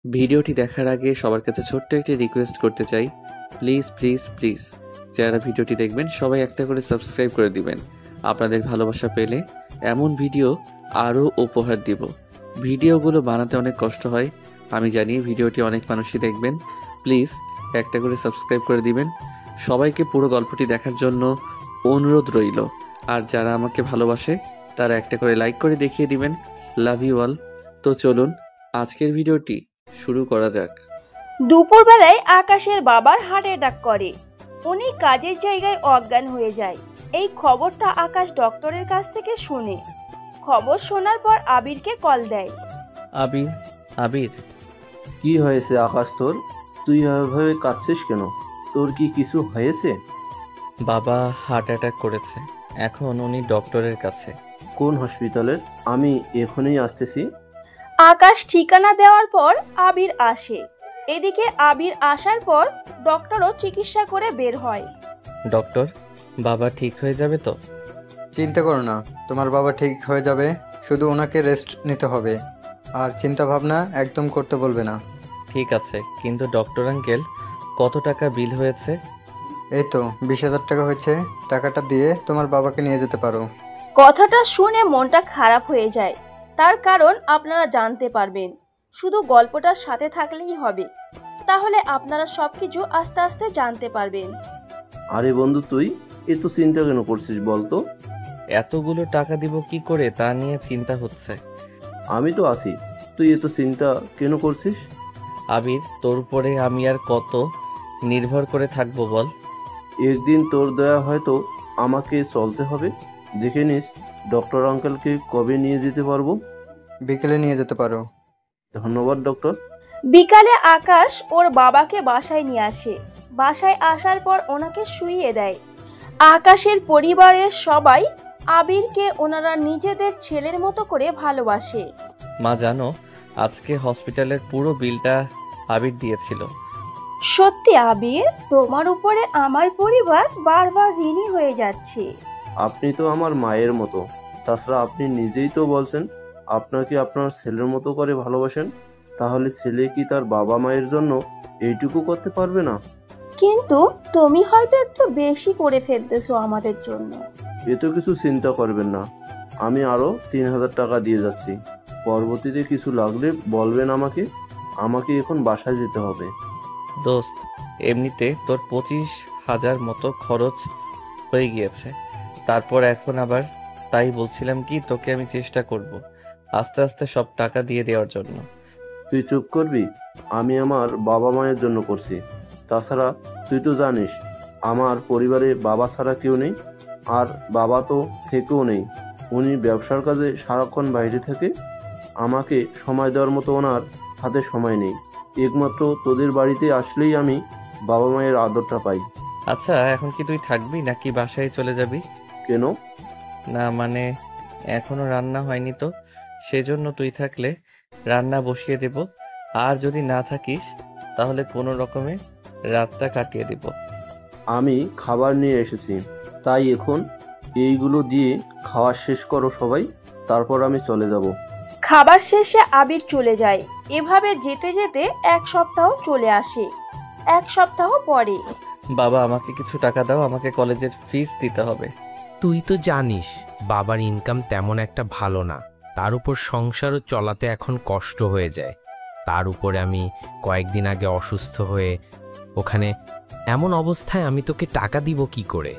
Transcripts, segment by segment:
ভিডিওটি দেখার আগে সবার কাছে ছোট্ট একটি রিকোয়েস্ট করতে চাই, প্লিজ প্লিজ প্লিজ যারা ভিডিওটি দেখবেন সবাই একটা করে সাবস্ক্রাইব করে দিবেন। আপনাদের ভালোবাসা পেলে এমন ভিডিও আরও উপহার দিব। ভিডিওগুলো বানাতে অনেক কষ্ট হয়, আমি জানি। ভিডিওটি অনেক মানুষই দেখবেন, প্লিজ একটা করে সাবস্ক্রাইব করে দিবেন। সবাইকে পুরো গল্পটি দেখার জন্য অনুরোধ রইল। আর যারা আমাকে ভালোবাসে তারা একটা করে লাইক করে দেখিয়ে দিবেন। Love you all. তো চলুন আজকের ভিডিওটি শুরু করা যাক। দুপুরবেলায় আকাশের বাবার হার্ট অ্যাটাক করে। উনি কাজের জায়গায় অজ্ঞান হয়ে যায়। এই খবরটা আকাশ ডক্টরের কাছ থেকে শুনে। খবর শোনার পর আবিরকে কল দেয়। আবির, আবির, কি হয়েছে আকাশ তোর? তুই এভাবে কাঁদছিস কেন? তোর কি কিছু হয়েছে? বাবা হার্ট অ্যাটাক করেছে, এখন উনি ডক্টরের কাছে। কোন হসপিটালের? আমি এখনই আসতেছি। আকাশ ঠিকানা দেওয়ার পর আবির আসে। এদিকে আবির আসার পর ডক্টরও চিকিৎসা করে বের হয়। ডক্টর, বাবা ঠিক হয়ে যাবে তো? চিন্তা করো না, তোমার বাবা ঠিক হয়ে যাবে। শুধু ওনাকে রেস্ট নিতে হবে, আর চিন্তা ভাবনা একদম করতে বলবে না। ঠিক আছে, কিন্তু ডক্টর আঙ্কেল কত টাকা বিল হয়েছে? এই তো 20,000 টাকা হয়েছে। টাকাটা দিয়ে তোমার বাবাকে নিয়ে যেতে পারো। কথাটা শুনে মনটা খারাপ হয়ে যায়। তার কারণ আপনারা জানতে পারবেন। শুধু গল্পটার সাথে থাকলেই হবে, তাহলে আপনারা সবকিছু আস্তে আস্তে জানতে পারবেন। আরে বন্ধু, তুই এত চিন্তা কেন করছিস বলতো? এতগুলো টাকা দিব কি করে তা নিয়ে চিন্তা হচ্ছে। আমি তো আছি, তুই এত চিন্তা কেন করছিস? আবির, তোর উপরে আমি আর কত নির্ভর করে থাকবো বল? একদিন তোর দয়া হয়তো আমাকে চলতে হবে। দেখে নিস ডক্টর আঙ্কেলকে কবে নিয়ে যেতে পারবো। বিকেলে নিয়ে যেতে পারো। ধন্যবাদ ডক্টর। বিকালে আকাশ ওর বাবাকে বাসায় নিয়ে আসে। বাসায় আসার পর ওনাকে শুইয়ে দেয়। আকাশের পরিবারের সবাই আবিরকে ওনারা নিজেদের ছেলের মতো করে ভালোবাসে। মা জানো, আজকে হসপিটালের পুরো বিলটা আবির দিয়েছিল। সত্যি আবির, তোমার উপরে আমার পরিবার বারবার ঋণী হয়ে যাচ্ছে। আপনি তো আমার মায়ের মতো। তাছাড়া আপনি নিজেই তো বলছেন আপনাকে আপনার ছেলের মতো করে ভালোবাসেন। তাহলে ছেলে কি তার বাবা মায়ের জন্য এইটুকু করতে পারবে না? কিন্তু তুমি হয়তো একটু বেশি করে ফেলতেছো আমাদের জন্য। এত কিছু চিন্তা করবেন না, আমি আরো 3,000 টাকা দিয়ে যাচ্ছি। পরবর্তীতে কিছু লাগলে বলবেন আমাকে। আমাকে এখন বাসায় যেতে হবে। দোস্ত, এমনিতে তোর 25,000 মতো খরচ হয়ে গিয়েছে। তারপর এখন আবার তাই বলছিলাম কি, তোকে আমি চেষ্টা করব আস্তে আস্তে সব টাকা দিয়ে দেওয়ার জন্য। তুই চুপ করবি? আমি আমার বাবা মায়ের জন্য করছি। তাছাড়া তুই তো জানিস আমার পরিবারে বাবা ছাড়া কেউ নেই। আর বাবা তো থেকেও নেই, উনি ব্যবসার কাজে সারাক্ষণ বাইরে থাকে। আমাকে সময় দেওয়ার মতো ওনার হাতে সময় নেই। একমাত্র তোদের বাড়িতে আসলেই আমি বাবা মায়ের আদরটা পাই। আচ্ছা, এখন কি তুই থাকবি নাকি বাসায় চলে যাবি? কেন? না মানে, এখনো রান্না হয়নি তো, সেজন্য তুই থাকলে রান্না বসিয়ে দেব। আর যদি না থাকিস তাহলে কোনো রকমে রাতটা কাটিয়ে দেব। আমি খাবার নিয়ে এসেছি, তাই এখন এইগুলো দিয়ে খাওয়া শেষ করো সবাই, তারপর আমি চলে যাব। খাবার শেষে আবির চলে যায়। এভাবে যেতে যেতে এক সপ্তাহ চলে আসে। এক সপ্তাহ পরে বাবা, আমাকে কিছু টাকা দাও, আমাকে কলেজের ফিস দিতে হবে। তুই তো জানিস বাবার ইনকাম তেমন একটা ভালো না, তার উপর সংসারও চলাতে এখন কষ্ট হয়ে যায়। তার উপরে আমি কয়েকদিন আগে অসুস্থ হয়ে ওখানে, এমন অবস্থায় আমি তোকে টাকা দিব কি করে?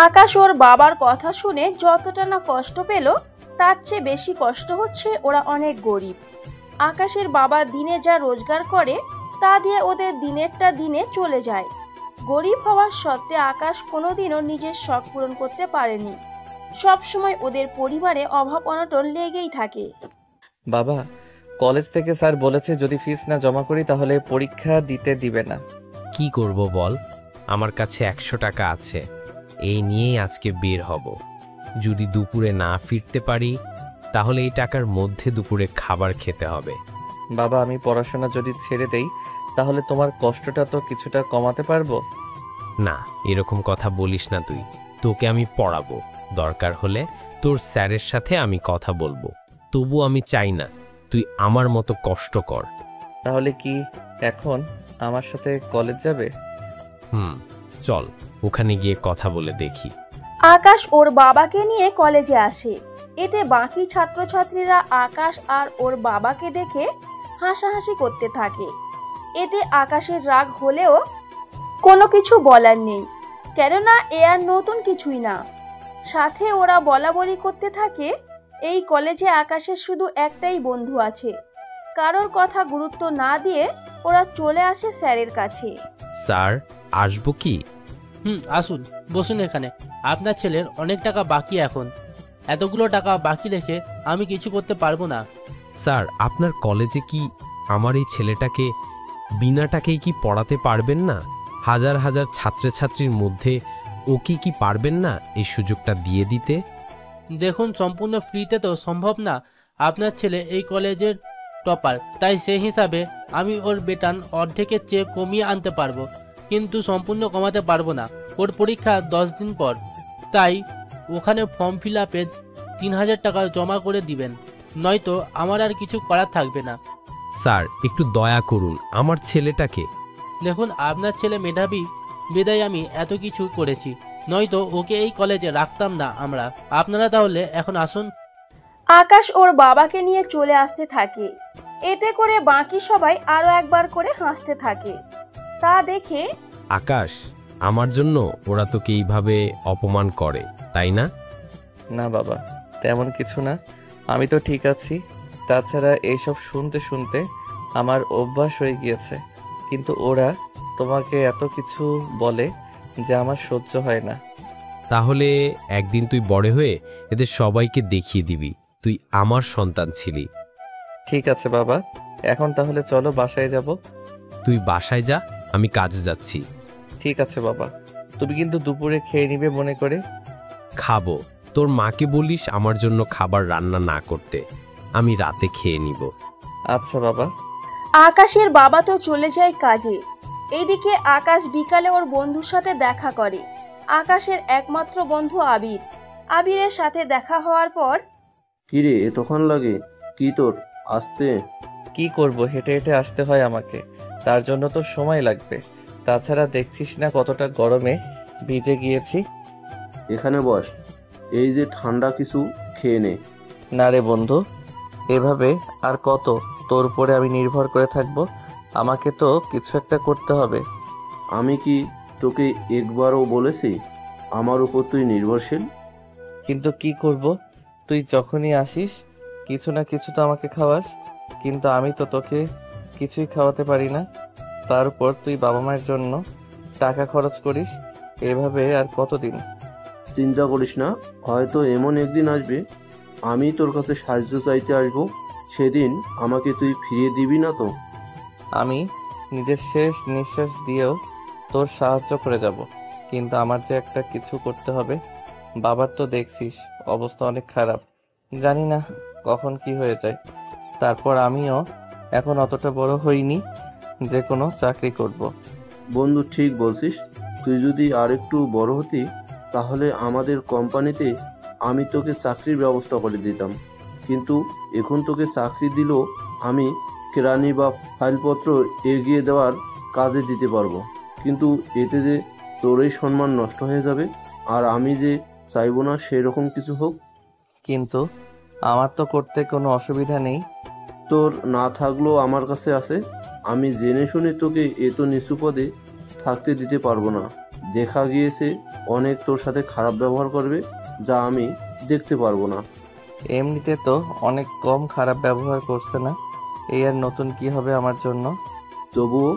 আকাশ ওর বাবার কথা শুনে যতটা না কষ্ট পেল, তার চেয়ে বেশি কষ্ট হচ্ছে ওরা অনেক গরিব। আকাশের বাবা দিনে যা রোজগার করে তা দিয়ে ওদের দিনেরটা দিনে চলে যায়। গরিব হওয়ার সত্ত্বে আকাশ কোনোদিনও নিজের শখ পূরণ করতে পারেনি। সব সময় ওদের পরিবারে অভাব অনটন লেগেই থাকে। বাবা, কলেজ থেকে স্যার বলেছে যদি ফিস না জমা করি তাহলে পরীক্ষা দিতে দিবে না। কি করব বল, আমার কাছে 100 টাকা আছে, এই নিয়েই আজকে বের হব। যদি দুপুরে না ফিরতে পারি তাহলে এই টাকার মধ্যে দুপুরে খাবার খেতে হবে। বাবা, আমি পড়াশোনা যদি ছেড়ে দেই তাহলে তোমার কষ্টটা তো কিছুটা কমাতে পারবো। না, এরকম কথা বলিস না তুই। তোকে আমি পড়াবো, দরকার হলে তোর স্যারের সাথে আমি কথা বলবো। তবু আমি চাই না তুই আমার মতো কষ্ট কর। তাহলে কি এখন আমার সাথে কলেজ যাবে? চল ওখানে গিয়ে কথা বলে দেখি। আকাশ ওর বাবাকে নিয়ে কলেজে আসে। এতে বাকি ছাত্রছাত্রীরা আকাশ আর ওর বাবাকে দেখে হাসাহাসি করতে থাকে। এতে আকাশের রাগ হলেও কোনো কিছু বলার নেই, কেননা এ আর নতুন কিছুই না। সাথে ওরা বলাবলি করতে থাকে এই কলেজে আকাশের শুধু একটাই বন্ধু আছে। কারোর কথা গুরুত্ব না দিয়ে ওরা চলে আসে স্যারের কাছে। স্যার, আসবো কি? আসুন, বসুন এখানে। আপনার ছেলের অনেক টাকা বাকি, এখন এতগুলো টাকা বাকি রেখে আমি কিছু করতে পারবো না। স্যার, আপনার কলেজে কি আমার এই ছেলেটাকে বিনা টাকায় কি পড়াতে পারবেন না? হাজার হাজার ছাত্রছাত্রীর মধ্যে ওকে কি পারবেন না এই সুযোগটা দিয়ে দিতে? দেখুন, সম্পূর্ণ ফ্রিতে তো সম্ভব না। আপনার ছেলে এই কলেজের টপার, তাই সেই হিসাবে আমি ওর বেতন অর্ধেকের চেয়ে কমিয়ে আনতে পারবো, কিন্তু সম্পূর্ণ কমাতে পারবো না। ওর পরীক্ষা 10 দিন পর, তাই ওখানে ফর্ম ফিল আপে 3000 টাকা জমা করে দিবেন, নয়তো আমার আর কিছু করার থাকবে না। স্যার, একটু দয়া করুন আমার ছেলেটাকে। দেখুন, আপনার ছেলে মেধাবী বিদায় আমি এত কিছু করেছি, নয়তো ওকে এই কলেজে রাখতাম না আমরা। আপনারা তাহলে এখন আসুন। আকাশ ওর বাবাকে নিয়ে চলে আসতে থাকে। এতে করে বাকি সবাই আরো একবার করে হাসতে থাকে। তা দেখে আকাশ, আমার জন্য ওরা তোকে এইভাবে অপমান করে, তাই না? না বাবা, তেমন কিছু না, আমি তো ঠিক আছি। তাছাড়া এইসব শুনতে শুনতে আমার অভ্যাস হয়ে গিয়েছে, কিন্তু ওরা তোমাকে এত কিছু বলে যে আমার সহ্য হয় না। তাহলে একদিন তুই বড় হয়ে এদের সবাইকে দেখিয়ে দিবি তুই আমার সন্তান ছিলি। ঠিক আছে বাবা, এখন তাহলে চলো বাসায় যাব। তুই বাসায় যা, আমি কাজে যাচ্ছি। ঠিক আছে বাবা, তুমি কিন্তু দুপুরে খেয়ে নিবে মনে করে। খাবো, তোর মাকে বলিস আমার জন্য খাবার রান্না না করতে, আমি রাতে খেয়ে নিব। আচ্ছা বাবা। আকাশের বাবা তো চলে যায় কাজে। এইদিকে আকাশ বিকালে ওর বন্ধুর সাথে দেখা করে। আকাশের একমাত্র বন্ধু আবির। আবিরের সাথে দেখা হওয়ার পর কিরে এতক্ষণ লাগে কি তোর আসতে? কি করব, হেঁটে হেঁটে আসতে হয় আমাকে, তার জন্য তো সময় লাগবে। তাছাড়া দেখছিস না কতটা গরমে ভিজে গিয়েছি। এখানে বস, এই যে ঠান্ডা কিছু খেয়ে নে। না রে বন্ধু, এভাবে আর কত তোর উপরে আমি নির্ভর করে থাকব? আমাকে তো কিছু একটা করতে হবে। আমি কি তোকে একবারও বলেছি আমার উপর তুই নির্ভরশীল? কিন্তু কি করব, তুই যখনই আসিস কিছু না কিছু তো আমাকে খাওয়াস, কিন্তু আমি তো তোকে কিছুই খাওয়াতে পারি না। তার উপর তুই বাবা মায়ের জন্য টাকা খরচ করিস। এভাবে আর কতদিন? চিন্তা করিস না, হয়তো এমন একদিন আসবে আমি তোর কাছে সাহায্য চাইতে আসবো, সেদিন আমাকে তুই ফিরিয়ে দিবি না তো? আমি নিজের শেষ নিঃশ্বাস দিয়েও তোর সাহায্য করে যাব, কিন্তু আমার যে একটা কিছু করতে হবে। বাবার তো দেখছিস অবস্থা অনেক খারাপ, জানি না কখন কি হয়ে যায়। তারপর আমিও এখন অতটা বড় হইনি যে কোনো চাকরি করব। বন্ধু ঠিক বলছিস, তুই যদি আরেকটু বড় হতি তাহলে আমাদের কোম্পানিতে আমি তোকে চাকরির ব্যবস্থা করে দিতাম, কিন্তু এখন তোকে চাকরি দিলেও আমি কেরানি বা ফাইলপত্র এগিয়ে দেওয়ার কাজে দিতে পারবো, কিন্তু এতে যে তোরই সম্মান নষ্ট হয়ে যাবে, আর আমি যে চাইবো না সেরকম কিছু হোক। কিন্তু আমার তো করতে কোনো অসুবিধা নেই। তোর না থাকলেও আমার কাছে আছে, আমি জেনে শুনে তোকে এত নিচু পদে থাকতে দিতে পারবো না। দেখা গিয়েছে অনেক তোর সাথে খারাপ ব্যবহার করবে, যা আমি দেখতে পারবো না। এমনিতে তো অনেক কম খারাপ ব্যবহার করছে না, এই আর নতুন কি হবে আমার জন্য? তবুও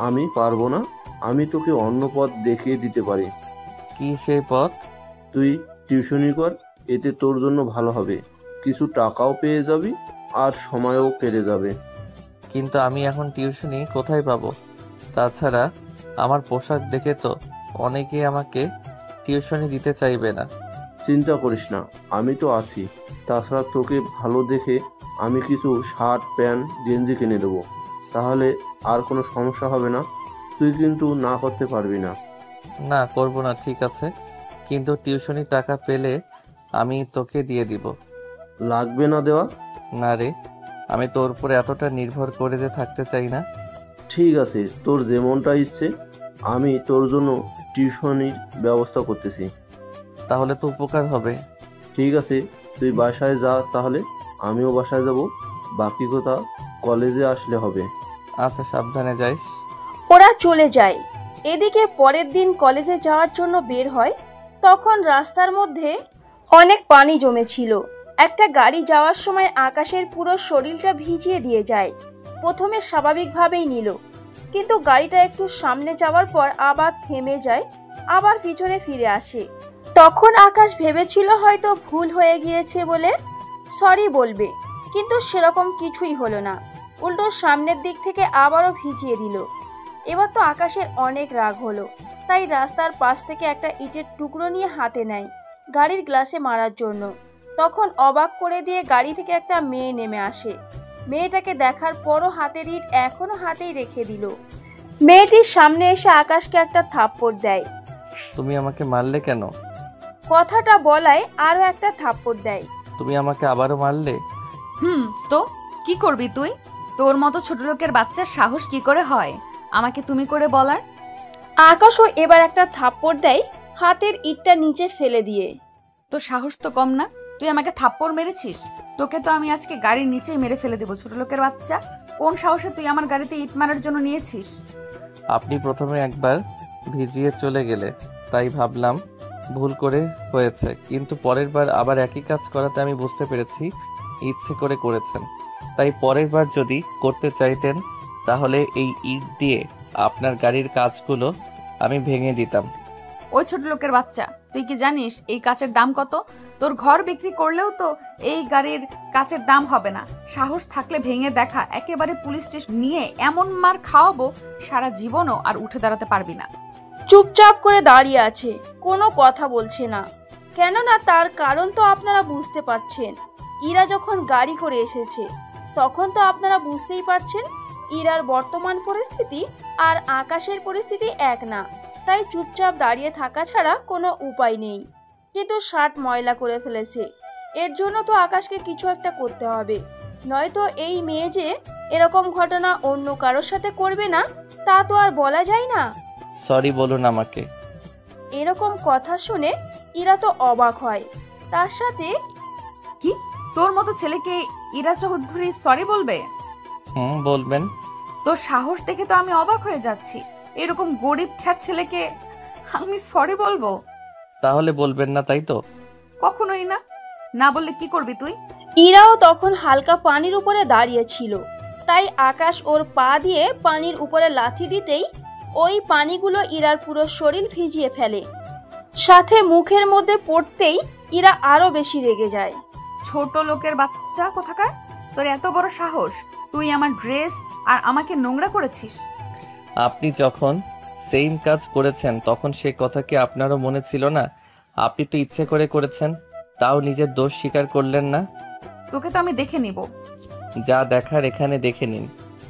আমি পারবো না, আমি তোকে অন্য পথ দেখিয়ে দিতে পারি। কি সেই পথ? তুই টিউশনি কর, এতে তোর জন্য ভালো হবে, কিছু টাকাও পেয়ে যাবি আর সময়ও কেটে যাবে। কিন্তু আমি এখন টিউশনি কোথায় পাবো? তাছাড়া আমার পোশাক দেখে তো অনেকেই আমাকে টিউশনি দিতে চাইবে না। চিন্তা করিস না, আমি তো আছি। তাছাড়া তোকে ভালো দেখে আমি কিছু শার্ট প্যান্ট গেঞ্জি কিনে দেবো, তাহলে আর কোনো সমস্যা হবে না। তুই কিন্তু না করতে পারবি না। না, করব না, ঠিক আছে, কিন্তু টিউশনি টাকা পেলে আমি তোকে দিয়ে দিব। লাগবে না দেওয়া? না রে, আমি তোর উপরে এতটা নির্ভর করে যে থাকতে চাই না। ঠিক আছে, তোর যেমনটা ইচ্ছে। আমি তোর জন্য টিউশনির ব্যবস্থা করতেছি। তাহলে তো উপকার হবে। ঠিক আছে, তুই বাসায় যা তাহলে। আমিও বাসায় যাব। বাকি কথা কলেজে আসলে হবে। আচ্ছা, সাবধানে যাইস। ওরা চলে যায়। এদিকে পরের দিন কলেজে যাওয়ার জন্য বের হয়। তখন রাস্তার মধ্যে অনেক পানি জমেছিল। একটা গাড়ি যাওয়ার সময় আকাশের পুরো শরীরটা ভিজিয়ে দিয়ে যায়। প্রথমে স্বাভাবিকভাবেই নিল, কিন্তু গাড়িটা একটু সামনে যাওয়ার পর আবার থেমে যায়, আবার পিছনে ফিরে আসে। তখন আকাশ ভেবেছিল হয়তো ভুল হয়ে গিয়েছে বলে সরি বলবে, কিন্তু সেরকম কিছুই হলো না। উল্টো সামনের দিক থেকে আবারও ভিজিয়ে দিল। এবার তো আকাশের অনেক রাগ হলো, তাই রাস্তার পাশ থেকে একটা ইটের টুকরো নিয়ে হাতে নেয় গাড়ির গ্লাসে মারার জন্য। তখন অবাক করে দিয়ে গাড়ি থেকে একটা মেয়ে নেমে আসে। মেয়েটাকে দেখার পরও হাতের ইট এখনো হাতেই রেখে দিল। মেয়েটির সামনে এসে আকাশকে একটা থাপ্পড় দেয়। তুমি আমাকে মারলে কেন? কথাটা বলায় আরও একটা থাপ্পড় দেয়। তুমি আমাকে আবারও মারলে? তো কি করবি তুই? তোর মতো ছোট লোকের বাচ্চার সাহস কি করে হয় আমাকে তুমি করে বলার? আকাশও এবার একটা থাপ্পড় দেয় হাতের ইটটা নিচে ফেলে দিয়ে। তোর সাহস তো কম না, তুই আমাকে থাপ্পড় মেরেছিস। তোকে তো আমি আজকে গাড়ির নিচেই মেরে ফেলে দেবো। ছোট লোকের বাচ্চা, কোন সাহসে তুই আমার গাড়িতে ইট মারার জন্য নিয়েছিস? আপনি প্রথমে একবার ভিজিয়ে চলে গেলে, তাই ভাবলাম ভুল করে হয়েছে, কিন্তু পরের বার আবার একই কাজ করাতে আমি বুঝতে পেরেছি ইচ্ছে করে করেছেন। তাই পরের বার যদি করতে চাইতেন তাহলে এই ইট দিয়ে আপনার গাড়ির কাজগুলো আমি ভেঙে দিতাম। ওই ছোট লোকের বাচ্চা, তুই কি জানিস এই কাচের দাম কত? তোর ঘর বিক্রি করলেও তো এই গাড়ির কাচের দাম হবে না। সাহস থাকলে ভেঙে দেখা, একেবারে পুলিশ স্টেশন নিয়ে এমন মার খাওয়াবো সারা জীবনও আর উঠে দাঁড়াতে পারবি না। চুপচাপ করে দাঁড়িয়ে আছে, কোনো কথা বলছে না। কেননা তার কারণ তো আপনারা বুঝতে পারছেন। ইরা যখন গাড়ি করে এসেছে তখন তো আপনারা বুঝতেই পারছেন ইরার বর্তমান পরিস্থিতি আর আকাশের পরিস্থিতি এক না। তাই চুপচাপ দাঁড়িয়ে থাকা ছাড়া কোনো উপায় নেই। কিন্তু শার্ট ময়লা করে ফেলেছে, এর জন্য তো আকাশকে কিছু একটা করতে হবে। নয়তো এই মেয়ে যে এরকম ঘটনা অন্য কারোর সাথে করবে না তা তো আর বলা যায় না। সরি বলুন আমাকে। এরকম কথা শুনে ইরা তো অবাক হয়। তার সাথে কি, তোর মতো ছেলেকে ইরা চৌধুরী সরি বলবে? বলবেন। তোর সাহস দেখে তো আমি অবাক হয়ে যাচ্ছি। এরকম গরিব খ্যাত ছেলেকে আমি সরি বলবো? তাহলে বলবেন না, তাই তো? কখনোই না। না বললে কি করবি তুই? ইরাও তখন হালকা পানির উপরে দাঁড়িয়ে ছিল, তাই আকাশ ওর পা দিয়ে পানির উপরে লাথি দিতেই ওই পানিগুলো ইরার পুরো শরীর ভিজিয়ে ফেলে। সাথে মুখের মধ্যে পড়তেই ইরা আরো বেশি রেগে যায়। ছোট লোকের বাচ্চা কোথাকার, তোর এত বড় সাহস! তুই আমার ড্রেস আর আমাকে নোংরা করেছিস। আপনি যখন সেম কাজ করেছেন তখন সে কথা কি আপনারও মনে ছিল না? আপনি তো ইচ্ছে করে করেছেন, তাও নিজের দোষ স্বীকার করলেন না। তোকে তো আমি দেখে নিব। যা দেখার এখানে দেখে নিন,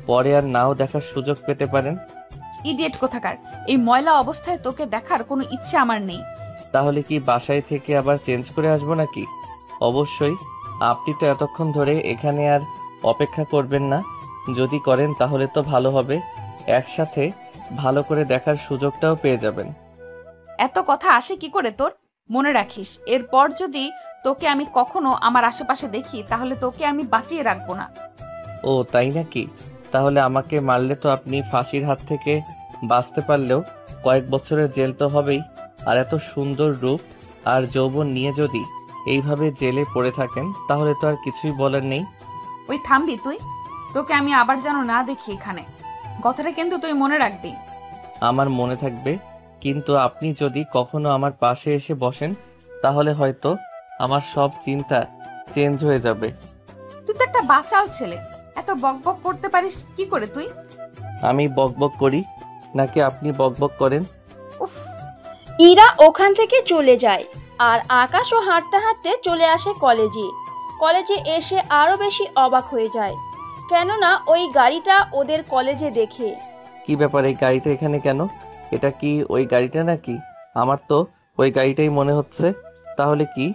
পরে আর নাও দেখার সুযোগ পেতে পারেন। ইডিয়েট কোথাকার, এই ময়লা অবস্থায় তোকে দেখার কোনো ইচ্ছে আমার নেই। তাহলে কি বাসায় থেকে আবার চেঞ্জ করে আসবো নাকি? অবশ্যই। আপনি তো এতক্ষণ ধরে এখানে আর অপেক্ষা করবেন না। যদি করেন তাহলে তো ভালো হবে, একসাথে ভালো করে দেখার সুযোগটাও পেয়ে যাবেন। এত কথা আসে কি করে তোর? মনে রাখিস, এরপর যদি তোকে আমি কখনো আমার আশেপাশে দেখি তাহলে তোকে আমি বাঁচিয়ে রাখবো না। ও তাই নাকি? তাহলে আমাকে মারলে তো আপনি ফাঁসির হাত থেকে বাঁচতে পারলেও কয়েক বছরের জেল তো হবেই। আর এত সুন্দর রূপ আর যৌবন নিয়ে যদি এইভাবে জেলে পড়ে থাকেন তাহলে তো আর কিছুই বলার নেই। ওই থামবি তুই? তোকে আমি আবার যেন না দেখি এখানে, কথাটা কিন্তু তুই মনে রাখবি। আমার মনে থাকবে, কিন্তু আপনি যদি কখনো আমার পাশে এসে বসেন তাহলে হয়তো আমার সব চিন্তা চেঞ্জ হয়ে যাবে। তুই তো একটা বাচাল ছেলে, এত বকবক করতে পারিস কি করে তুই? আমি বকবক করি নাকি আপনি বকবক করেন? উফ! ইরা ওখান থেকে চলে যায় আর আকাশও হাঁটতে হাঁটতে চলে আসে কলেজে। কলেজে এসে আরো বেশি অবাক হয়ে যায়, কেননা ওই গাড়িটা ওদের কলেজে দেখে। কি ব্যাপার, এই গাড়িটা এখানে কেন? এটা কি ওই গাড়িটা নাকি? আমার তো ওই গাড়িটাই মনে হচ্ছে। তাহলে কি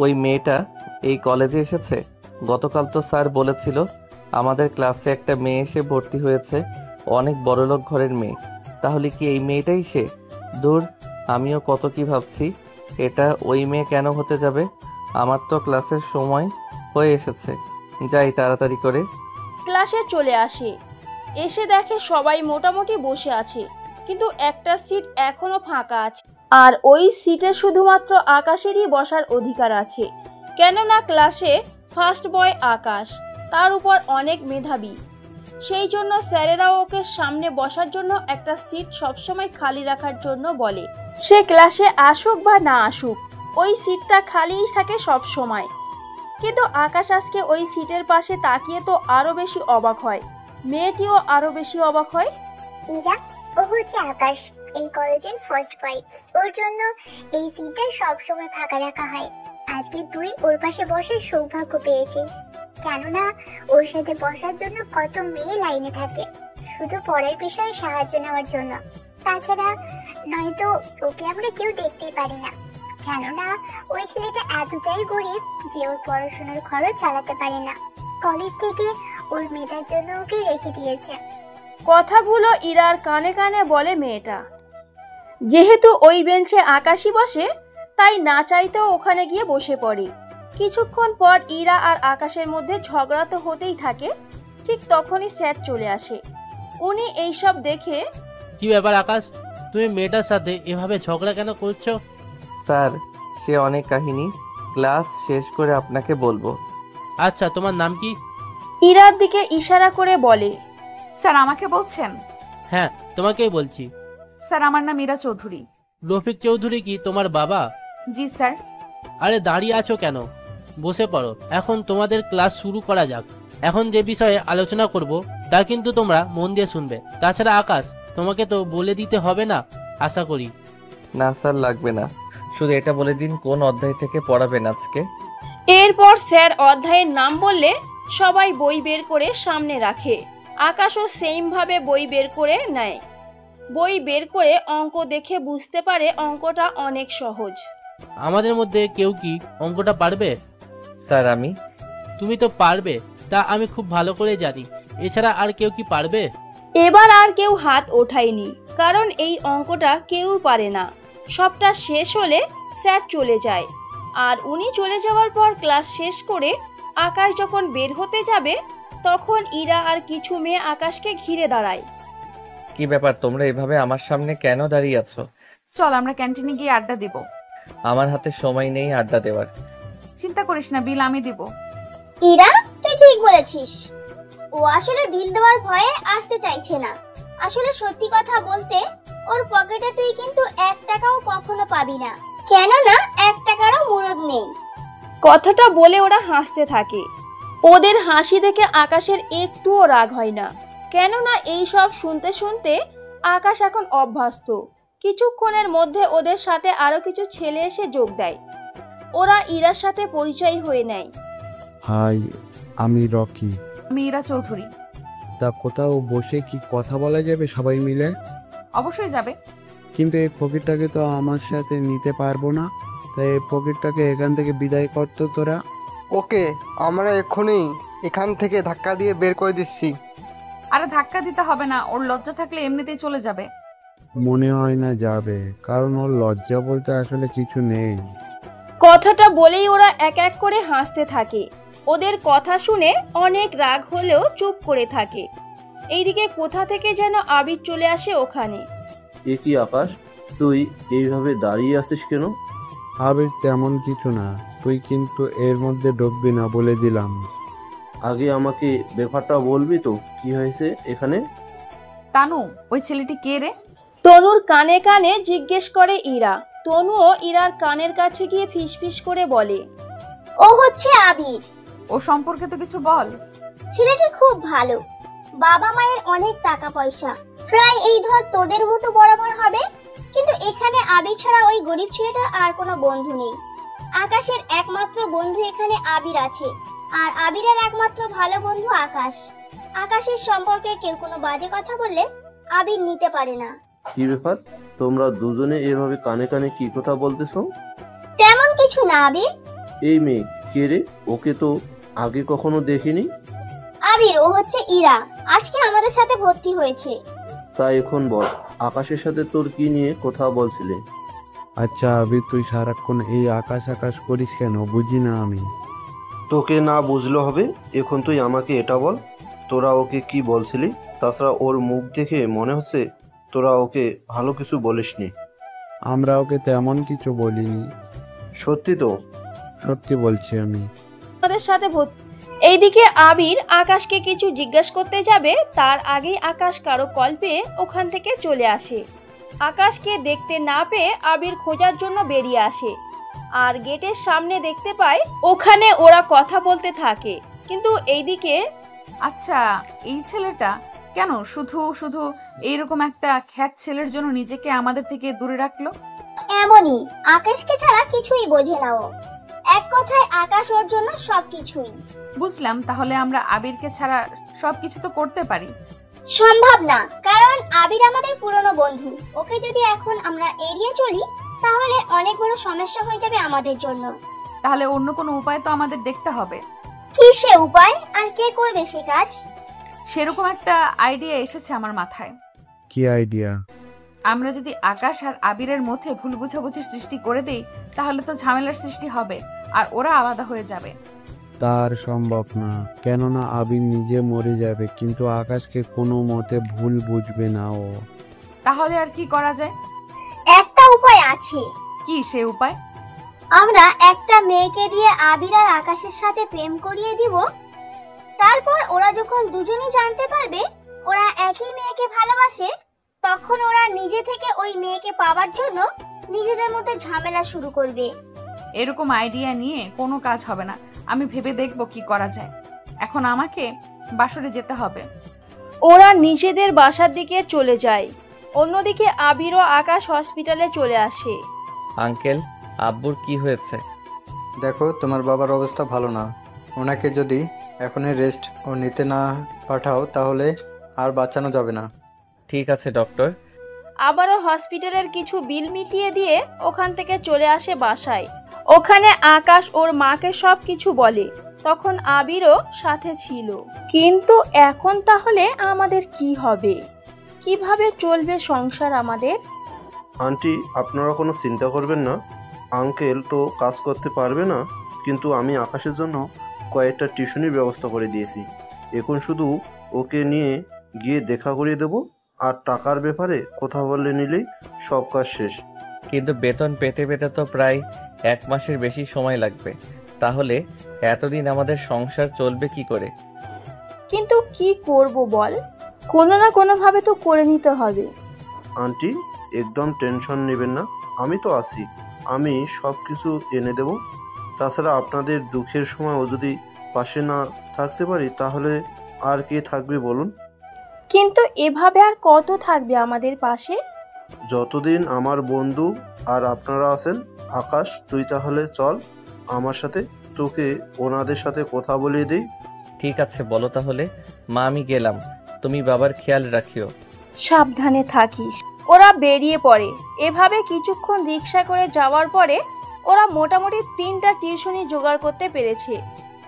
ওই মেয়েটা এই কলেজে এসেছে? গতকাল তো স্যার বলেছিল আমাদের ক্লাসে একটা মেয়ে এসে ভর্তি হয়েছে, অনেক বড়লোক ঘরের মেয়ে। তাহলে কি এই মেয়েটাই সে? দূর, আমিও কত কি ভাবছি। এটা ওই মেয়ে কেন হতে যাবে? আমার তো ক্লাসের সময় হয়ে এসেছে, যাই তাড়াতাড়ি করে। ক্লাসে চলে আসে, এসে দেখে সবাই মোটামুটি বসে আছে, কিন্তু একটা সিট এখনো ফাঁকা আছে। আর ওই সিটে শুধুমাত্র আকাশেরই বসার অধিকার আছে, কেননা ক্লাসে ফার্স্ট বয় আকাশ, তার উপর অনেক মেধাবী। সেই জন্য স্যারেরাও ওকে সামনে বসার জন্য একটা সিট সবসময় খালি রাখার জন্য বলে। সে ক্লাসে আসুক বা না আসুক, ওই সিটটা খালিই থাকে সব সময়। কিন্তু আকাশ আজকে ওই সিটের পাশে তাকিয়ে তো আরো বেশি অবাক হয়, মেয়েটিও আরো বেশি অবাক হয়। ইরা, ও হচ্ছে আকাশ, এই কলেজের ফার্স্ট বয়। ওর জন্য এই সিটটা সবসময় ফাঁকা রাখা হয়। আজকে তুই ওর পাশে বসার সৌভাগ্য পেয়েছিস, কেননা ওর সাথে বসার জন্য কত মেয়ে লাইনে থাকে শুধু পড়ার বিষয়ে সাহায্য নেওয়ার জন্য। তাছাড়া নয়তো ওকে আমরা কেউ দেখতেই পারি না, কেননা ওই ছেলেটা এতটাই গরিব যে ওর পড়াশোনার খরচ চালাতে পারে না। কলেজ থেকে ওর মেয়েটার জন্য ওকে রেখে দিয়েছে। কথাগুলো ইরার কানে কানে বলে মেয়েটা। যেহেতু ওই বেঞ্চে আকাশই বসে, তাই না চাইতেও ওখানে গিয়ে বসে পড়ে। কিছুক্ষণ পর ইরা আর আকাশের মধ্যে ঝগড়া তো হতেই থাকে। ঠিক তখনই স্যার চলে আসে। উনি এইসব দেখে, কি ব্যাপার আকাশ, তুমি মেয়েটার সাথে এভাবে ঝগড়া কেন করছো? স্যার, সে অনেক কাহিনী, ক্লাস শেষ করে আপনাকে বলবো। আচ্ছা, তোমার নাম কি? ইরার দিকে ইশারা করে বলে। স্যার আমাকে বলছেন? হ্যাঁ, তোমাকেই বলছি। স্যার আমার নাম ইরা চৌধুরী। রফিক চৌধুরী কি তোমার বাবা? জি স্যার। আরে দাঁড়িয়ে আছো কেন? বসে পড়ো, এখন তোমাদের ক্লাস শুরু করা যাক। এখন যে বিষয়ে আলোচনা করব তা কিন্তু তোমরা মন দিয়ে শুনবে। তাছাড়া আকাশ, তোমাকে তো বলে দিতে হবে না আশা করি। না স্যার, লাগবে না, শুধু এটা বলে দিন কোন অধ্যায় থেকে পড়াবেন আজকে। এরপর স্যার অধ্যায়ের নাম বললে সবাই বই বের করে সামনে রাখে। আকাশও সেম ভাবে বই বের করে নেয়। বই বের করে অঙ্ক দেখে বুঝতে পারে অঙ্কটা অনেক সহজ। আমাদের মধ্যে কেউ কি অঙ্কটা পারবে? স্যার আমি। তুমি তো পারবে, তা আমি খুব ভালো করে জানি। এছাড়া আর কেউ কি পারবে? এবার আর কেউ হাত ওঠায়নি, কারণ এই অঙ্কটা কেউ পারে না। সবটা শেষ হলে স্যার চলে যায়। আর উনি চলে যাওয়ার পর ক্লাস শেষ করে আকাশ যখন বের হতে যাবে, তখন ইরা আর কিছু মেয়ে আকাশকে ঘিরে দাঁড়ায়। কি ব্যাপার, তোমরা এভাবে আমার সামনে কেন দাঁড়িয়ে আছো? চল আমরা ক্যান্টিনে গিয়ে আড্ডা দিব। আমার হাতে সময় নেই আড্ডা দেওয়ার। চিন্তা করিস না, বিল আমি দিব। ইরা, তুই ঠিক বলেছিস। ও আসলে বিল দেওয়ার ভয়ে আসতে চাইছে না। আসলে সত্যি কথা বলতে ওর পকেটে তুই কিন্তু 1 টাকাও কখনো পাবি না, কেননা 1 টাকারও মুরদ নেই। কথাটা বলে ওরা হাসতে থাকে। ওদের হাসি দেখে আকাশের একটুও রাগ হয় না, কেননা এই সব শুনতে শুনতে আকাশ এখন অভ্যস্ত। কিছুক্ষণের মধ্যে ওদের সাথে আরো কিছু ছেলে এসে যোগ দেয়। ওরা ইরার সাথে পরিচয় হয়ে নেয়। হাই, আমি রকি। আমি ইরা চৌধুরী। তা কোথাও বসে কি কথা বলা যাবে সবাই মিলে? অবশ্যই যাবে। কিন্তু এই ফকিরটাকে তো আমার সাথে নিতে পারবো না, তাই এই ফকিরটাকে এখান থেকে বিদায় করতো তোরা। ওকে আমরা এক্ষুনি এখান থেকে ধাক্কা দিয়ে বের করে দিচ্ছি। আরে ধাক্কা দিতে হবে না, ওর লজ্জা থাকলে এমনিতেই চলে যাবে। মনে হয় না যাবে, কারণ ওর লজ্জা বলতে আসলে কিছু নেই। কথাটা বলেই ওরা এক এক করে হাসতে থাকে। ওদের কথা শুনে অনেক রাগ হলেও চুপ করে থাকে। এইদিকে কোথা থেকে যেন আবির চলে আসে ওখানে। এ কি আকাশ, তুই এইভাবে দাঁড়িয়ে আছিস কেন? আবির, তেমন কিছু না, তুই কিন্তু এর মধ্যে ঢুকবি না বলে দিলাম। আগে আমাকে ব্যাপারটা বলবি তো, কি হয়েছে এখানে? তানু, ওই ছেলেটি কে রে? তনুর কানে কানে জিজ্ঞেস করে ইরা। তনুও ইরার কানের কাছে গিয়ে ফিসফিস করে বলে, ও হচ্ছে আবির। ও সম্পর্কে তো কিছু বল। ছেলেটি খুব ভালো, বাবা মায়ের অনেক টাকা পয়সা, প্রায় এই ধর তোদের মতো বরাবর হবে। কিন্তু এখানে আবির ছাড়া ওই গরিব ছেলেটার আর কোনো বন্ধু নেই। আকাশের একমাত্র বন্ধু এখানে আবির আছে, আর আবিরের একমাত্র ভালো বন্ধু আকাশ। আকাশের সম্পর্কে কেউ কোনো বাজে কথা বললে আবির নিতে পারে না। কি ব্যাপার, তোমরা দুজনে এভাবে কানে কানে কি কথা বলতেছো? তেমন কিছু না আবির। এই মেয়ে কে রে? ওকে তো আগে কখনো দেখিনি। আবির, ও হচ্ছে ইরা, আজকে আমাদের সাথে ভর্তি হয়েছে। তাই এখন বল, আকাশের সাথে তোর কি নিয়ে কথা বলছিলি? আচ্ছা আবির, তুই সারাক্ষণ এই আকাশ আকাশ করিস কেন, বুঝি না আমি। তোকে না বুঝলে হবে, এখন তুই আমাকে এটা বল, তোরা ওকে কি বলছিলি? তাছাড়া ওর মুখ দেখে মনে হচ্ছে তোরা ওকে ভালো কিছু বলিসনি। আমরা ওকে তেমন কিছু বলিনি। সত্যি তো? সত্যি বলছি আমি। আমাদের সাথে এইদিকে আবির আকাশকে কিছু জিজ্ঞেস করতে যাবে, তার আগেই আকাশ কারো কল পেয়ে ওখান থেকে চলে আসে। আকাশকে দেখতে না পেয়ে আবির খোঁজার জন্য বেরিয়ে আসে, আর গেটের সামনে দেখতে পায় ওখানে ওরা কথা বলতে থাকে। কিন্তু এইদিকে আচ্ছা, এই ছেলেটা কেন শুধু শুধু এইরকম একটা খ্যাত ছেলের জন্য নিজেকে আমাদের থেকে দূরে রাখলো? এমনই, আকাশকে ছাড়া কিছুই বোঝে না ও। এক কথায় আকাশ ওর জন্য সবকিছুই। বুঝলাম, তাহলে আমরা আবিরকে ছাড়া সবকিছু তো করতে পারি। সম্ভব না, কারণ আবির আমাদের পুরনো বন্ধু। ওকে যদি এখন আমরা এড়িয়ে চলি তাহলে অনেক বড় সমস্যা হয়ে যাবে আমাদের জন্য। তাহলে অন্য কোনো উপায় তো আমাদের দেখতে হবে। কি সে উপায়, আর কে করবে সে কাজ? সেরকম একটা আইডিয়া এসেছে আমার মাথায়। কি আইডিয়া? আমরা যদি আকাশ আর আবিরের মধ্যে ভুল বোঝাবুঝির সৃষ্টি করে দেই তাহলে তো ঝামেলার সৃষ্টি হবে আর ওরা আলাদা হয়ে যাবে। তার সম্ভব না, কেননা আবির নিজে মরে যাবে, কিন্তু আকাশকে কোনো মতে ভুল বুঝবে না ও। তাহলে আর কি করা যায়? একটা উপায় আছে। কি সে উপায়? আমরা একটা মেয়েকে দিয়ে আবির আর আকাশের সাথে প্রেম করিয়ে দিব। তারপর ওরা যখন দুজনেই জানতে পারবে ওরা একই মেয়েকে ভালোবাসে, তখন ওরা নিজে থেকে ওই মেয়েকে পাওয়ার জন্য নিজেদের মধ্যে ঝামেলা শুরু করবে। এরকম আইডিয়া নিয়ে কোনো কাজ হবে না, আমি ভেবে দেখব কি করা যায়। এখন আমাকে বাসরে যেতে হবে। ওরা নিজেদের বাসার দিকে চলে যায়। অন্যদিকে আবির ও আকাশ হসপিটালে চলে আসে। আঙ্কেল, আব্বুর কি হয়েছে? দেখো, তোমার বাবার অবস্থা ভালো না। ওনাকে যদি এখনই রেস্ট ও নিতে না পাঠাও তাহলে আর বাঁচানো যাবে না। ঠিক আছে ডক্টর। আবারও হসপিটালের কিছু বিল মিটিয়ে দিয়ে ওখান থেকে চলে আসে বাসায়। ওখানে আকাশ ওর মাকে সব কিছু বলে। তখন আবিরও সাথে ছিল। কিন্তু এখন তাহলে আমাদের কি হবে? কিভাবে চলবে সংসার আমাদের? আন্টি, আপনারা কোনো চিন্তা করবেন না। আঙ্কেল তো কাজ করতে পারবে না, কিন্তু আমি আকাশের জন্য কয়েকটা টিউশনির ব্যবস্থা করে দিয়েছি। এখন শুধু ওকে নিয়ে গিয়ে দেখা করিয়ে দেবো, আর টাকার ব্যাপারে কথা বলে নিলেই সব কাজ শেষ। কিন্তু বেতন পেতে পেতে তো প্রায় 1 মাসের বেশি সময় লাগবে। তাহলে এতদিন আমাদের সংসার চলবে কি করে? কিন্তু কি করব বল, কোনো না কোনোভাবে তো করে নিতে হবে। আন্টি, একদম টেনশন নেবেন না, আমি তো আছি। আমি সব কিছু এনে দেব। তাছাড়া আপনাদের দুঃখের সময়ও যদি পাশে না থাকতে পারি তাহলে আর কে থাকবে বলুন? কিন্তু এভাবে আর কত থাকবে আমাদের পাশে? যতদিন আমার বন্ধু আর আপনারা আছেন। আকাশ, তুই তাহলে চল আমার সাথে, তোকে ওনাদের সাথে কথা বলিয়ে দিই। ঠিক আছে, বলো তাহলে। মা, আমি গেলাম, তুমি বাবার খেয়াল রাখিও। সাবধানে থাকিস। ওরা বেরিয়ে পড়ে। এভাবে কিছুক্ষণ রিক্সা করে যাওয়ার পরে ওরা মোটামুটি 3টা টিউশনি জোগাড় করতে পেরেছে।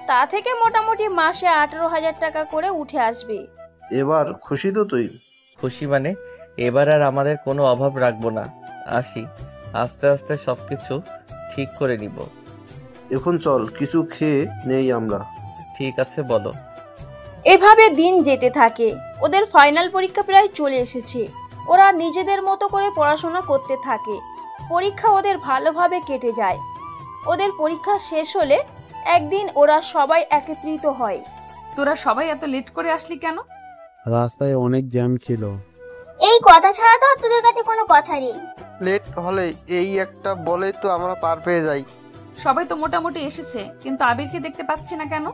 তা থেকে মোটামুটি মাসে 18,000 টাকা করে উঠে আসবে। এবার খুশি তো তুই? খুশি মানে? এবার আর আমাদের কোনো অভাব রাখবো না। আসি, আস্তে আস্তে সবকিছু ঠিক করে নিব। এখন চল কিছু খেয়ে নেই আমরা। ঠিক আছে, বলো। এভাবে দিন যেতে থাকে। ওদের ফাইনাল পরীক্ষা প্রায় চলে এসেছে। ওরা নিজেদের মতো করে পড়াশোনা করতে থাকে। পরীক্ষা ওদের ভালোভাবে কেটে যায়। ওদের পরীক্ষা শেষ হলে একদিন ওরা সবাই একত্রিত হয়। তোরা সবাই এত লেট করে আসলি কেন? রাস্তায় অনেক জ্যাম ছিল। এই কথা ছাড়া তো তোদের কাছে কোনো কথা নেই। লেট হলে এই একটা বলেই তো আমরা পার পেয়ে যাই। সবাই তো মোটামুটি এসেছে, কিন্তু আবিরকে দেখতে পাচ্ছি না কেন?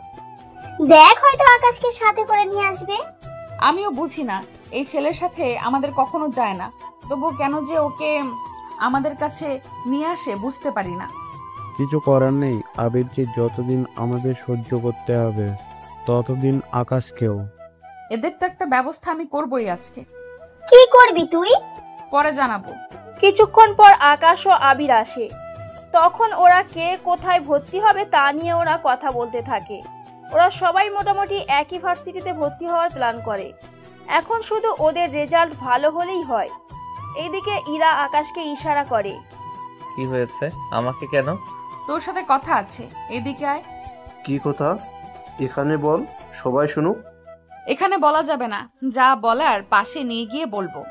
দেখ, হয়তো আকাশকে সাথে করে নিয়ে আসবে। আমিও বুঝি না, এই ছেলের সাথে আমাদের কখনো যায় না, তবু কেন যে ওকে আমাদের কাছে নিয়ে আসে বুঝতে পারি না। কিছু করার নেই, আবিরকে যতদিন আমাদের সহ্য করতে হবে ততদিন আকাশকেও। এদের তো একটা ব্যবস্থা আমি করবই আজকে। কি করবি তুই? পরে জানাবো। কিছুক্ষণ পর আকাশ ও আবির আসে। তখন ওরা কে কোথায় ভর্তি হবে তা নিয়ে ওরা কথা বলতে থাকে। ওরা সবাই মোটামুটি একই ভার্সিটিতে ভর্তি হওয়ার প্ল্যান করে। এখন শুধু ওদের রেজাল্ট ভালো হলেই হয়। এইদিকে ইরা আকাশকে ইশারা করে। কি হয়েছে? আমাকে কেন? তোর সাথে কথা আছে, এদিকে আয়। কি কথা? এখানে বল, সবাই শুনুক। এখানে বলা যাবে না, যা বলার পাশে নিয়ে গিয়ে বলবো।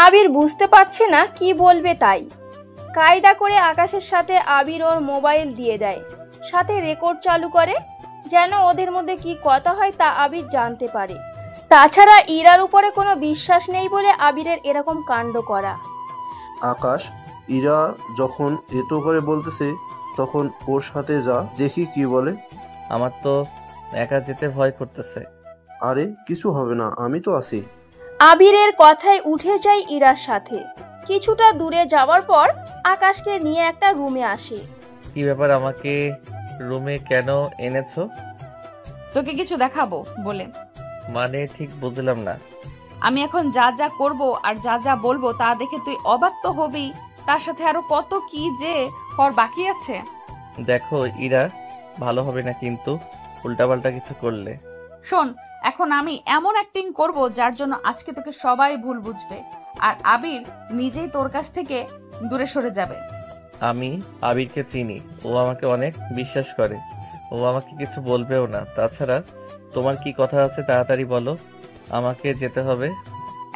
আবির বুঝতে পারছে না কি বলবে, তাই কায়দা করে আকাশের সাথে আবির ওর মোবাইল দিয়ে দেয়, সাথে রেকর্ড চালু করে, যেন ওদের মধ্যে কি কথা হয় তা আবির জানতে পারে। তাছাড়া ইরার উপরে কোনো বিশ্বাস নেই বলে আবিরের এরকম কাণ্ড করা। আকাশ, ইরা যখন এতো করে বলতেছে তখন ওর সাথে যা, দেখি কি বলে। আমার তো একা যেতে ভয় করতেছে। আরে কিছু হবে না, আমি তো আছি। আবিরের কথায় উঠে যায় ইরার সাথে। কিছুটা দূরে যাওয়ার পর আকাশকে নিয়ে একটা রুমে আসে। কি ব্যাপার, আমাকে রুমে কেন এনেছো? তোকে কিছু দেখাবো বলে। মানে ঠিক বুঝলাম না। আমি এখন যা যা করব আর যা যা বলবো তা দেখে তুই অবাক তো হবি, তার সাথে আরো কত কি যে কর বাকি আছে। দেখো ইরা, ভালো হবে না কিন্তু উল্টাপাল্টা কিছু করলে। শোন, এখন আমি এমন অ্যাক্টিং করব যার জন্য আজকে তোকে সবাই ভুল বুঝবে, আর আবির নিজেই তোর কাছ থেকে দূরে সরে যাবে। আমি আবিরকে চিনি, ও আমাকে অনেক বিশ্বাস করে, ও আমাকে কিছু বলবেও না। তাছাড়া তোমার কি কথা আছে তাড়াতাড়ি বলো, আমাকে যেতে হবে।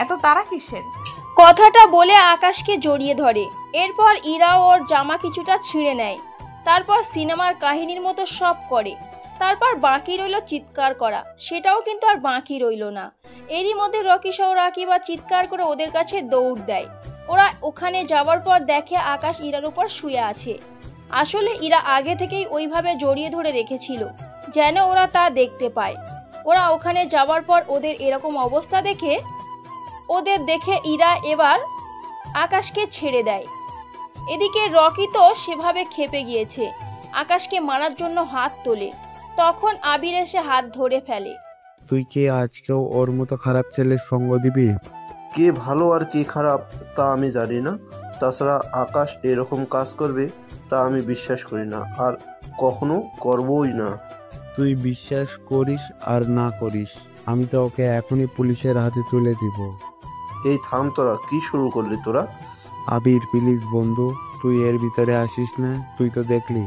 এত তারা কিসের? কথাটা বলে আকাশকে জড়িয়ে ধরে। এরপর ইরা ওর জামা কিছুটা ছিঁড়ে নেয়। তারপর সিনেমার কাহিনীর মতো সব করে। তারপর বাকি রইল চিৎকার করা, সেটাও কিন্তু আর বাকি রইল না। এরই মধ্যে রকি সহ রাকিবা চিৎকার করে ওদের কাছে দৌড় দেয়। ওরা ওখানে যাওয়ার পর দেখে আকাশ ইরার উপর শুয়ে আছে। আসলে ইরা আগে থেকেই ওইভাবে জড়িয়ে ধরে রেখেছিল যেন ওরা তা দেখতে পায়। ওরা ওখানে যাওয়ার পর ওদের এরকম অবস্থা দেখে ইরা এবার আকাশকে ছেড়ে দেয়। এদিকে রকি তো সেভাবে ক্ষেপে গিয়েছে, আকাশকে মারার জন্য হাত তোলে। তখন আবির এসে হাত ধরে ফেলে। তুই কি আজকেও ওর মতো খারাপ ছেলের সঙ্গ দিবি? কে ভালো আর কে খারাপ তা আমি জানি না। তাছাড়া আকাশ এরকম কাজ করবে তা আমি বিশ্বাস করি না, আর কখনো করবই না। তুই বিশ্বাস করিস আর না করিস, আমি তো ওকে এখনই পুলিশের হাতে তুলে দিব। এই থাম, তোরা কি শুরু করলি তোরা? আবির প্লিজ বন্ধু, তুই এর ভিতরে আসিস না। তুই তো দেখলি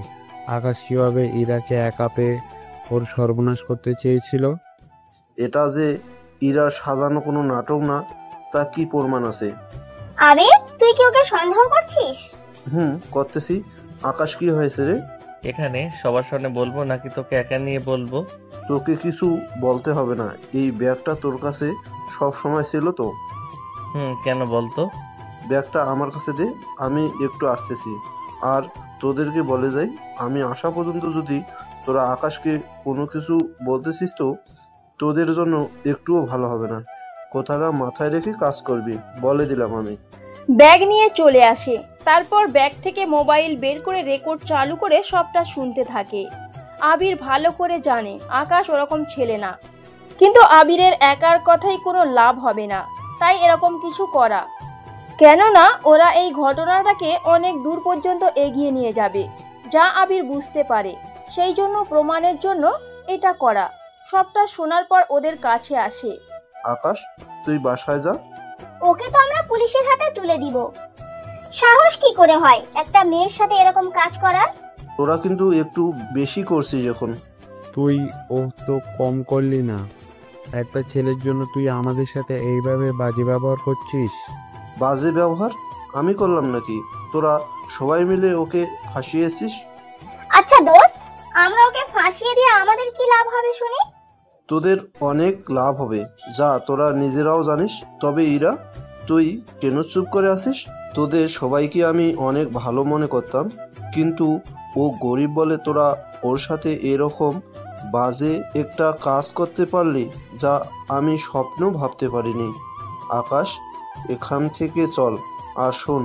আকাশ কিভাবে ইরাকে একা পেয়ে ওর সর্বনাশ করতে চেয়েছিল। এটা যে ইরার সাজানো কোনো নাটক না, তা কি প্রমাণ আছে? আরে তুই কি ওকে সন্দেহ করছিস? করতেছি। আকাশ কি হয়েছে রে? এখানে সবার সামনে বলবো নাকি তোকে একা নিয়ে বলবো? তোকে কিছু বলতে হবে না। এই ব্যাগটা তোর কাছে সব সময় ছিল তো? কেন বলতো? ব্যাগটা আমার কাছে দে, আমি একটু আসতেছি। আর তোদেরকে বলে যাই, আমি আসা পর্যন্ত যদি তোরা আকাশকে কোনো কিছু বলতেছিস তো তোদের জন্য একটুও ভালো হবে না। কথাটা মাথায় রেখে কাজ করবি, বলে দিলাম আমি। ব্যাগ নিয়ে চলে আসে। তারপর ব্যাগ থেকে মোবাইল বের করে রেকর্ড চালু করে সবটা শুনতে থাকে। আবির ভালো করে জানে আকাশ ওরকম ছেলে না, কিন্তু আবিরের একার কথাই কোনো লাভ হবে না, তাই এরকম কিছু করা। কেননা ওরা এই ঘটনাটাকে অনেক দূর পর্যন্ত এগিয়ে নিয়ে যাবে, যা আবির বুঝতে পারে। সেই জন্য প্রমাণের জন্য এটা করা। সবটা শোনার পর ওদের কাছে আসে। আকাশ, তুই বাসায় যা। ওকে তো আমরা পুলিশের হাতে তুলে দিব। সাহস কি করে হয় একটা মেয়ের সাথে এরকম কাজ করার? তোরা কিন্তু একটু বেশি করছিস এখন। তুই ও তো কম করলি না। একটা ছেলের জন্য তুই আমাদের সাথে এইভাবে বাজে ব্যবহার করছিস। বাজে ব্যবহার আমি করলাম নাকি? তোরা সবাই মিলে ওকে ফাঁসিয়েছিস। আচ্ছা দোস্ত, আমরা ওকে ফাঁসিয়ে দিয়ে আমাদের কি লাভ হবে শুনি? তোদের অনেক লাভ হবে, যা তোরা নিজেরাও জানিস। তবে ইরা, তুই কেন চুপ করে আছিস? তোদের সবাইকে আমি অনেক ভালো মনে করতাম, কিন্তু ও গরিব বলে তোরা ওর সাথে এরকম বাজে একটা কাজ করতে পারলি, যা আমি স্বপ্নেও ভাবতে পারিনি। আকাশ, এখান থেকে চল। আর শোন,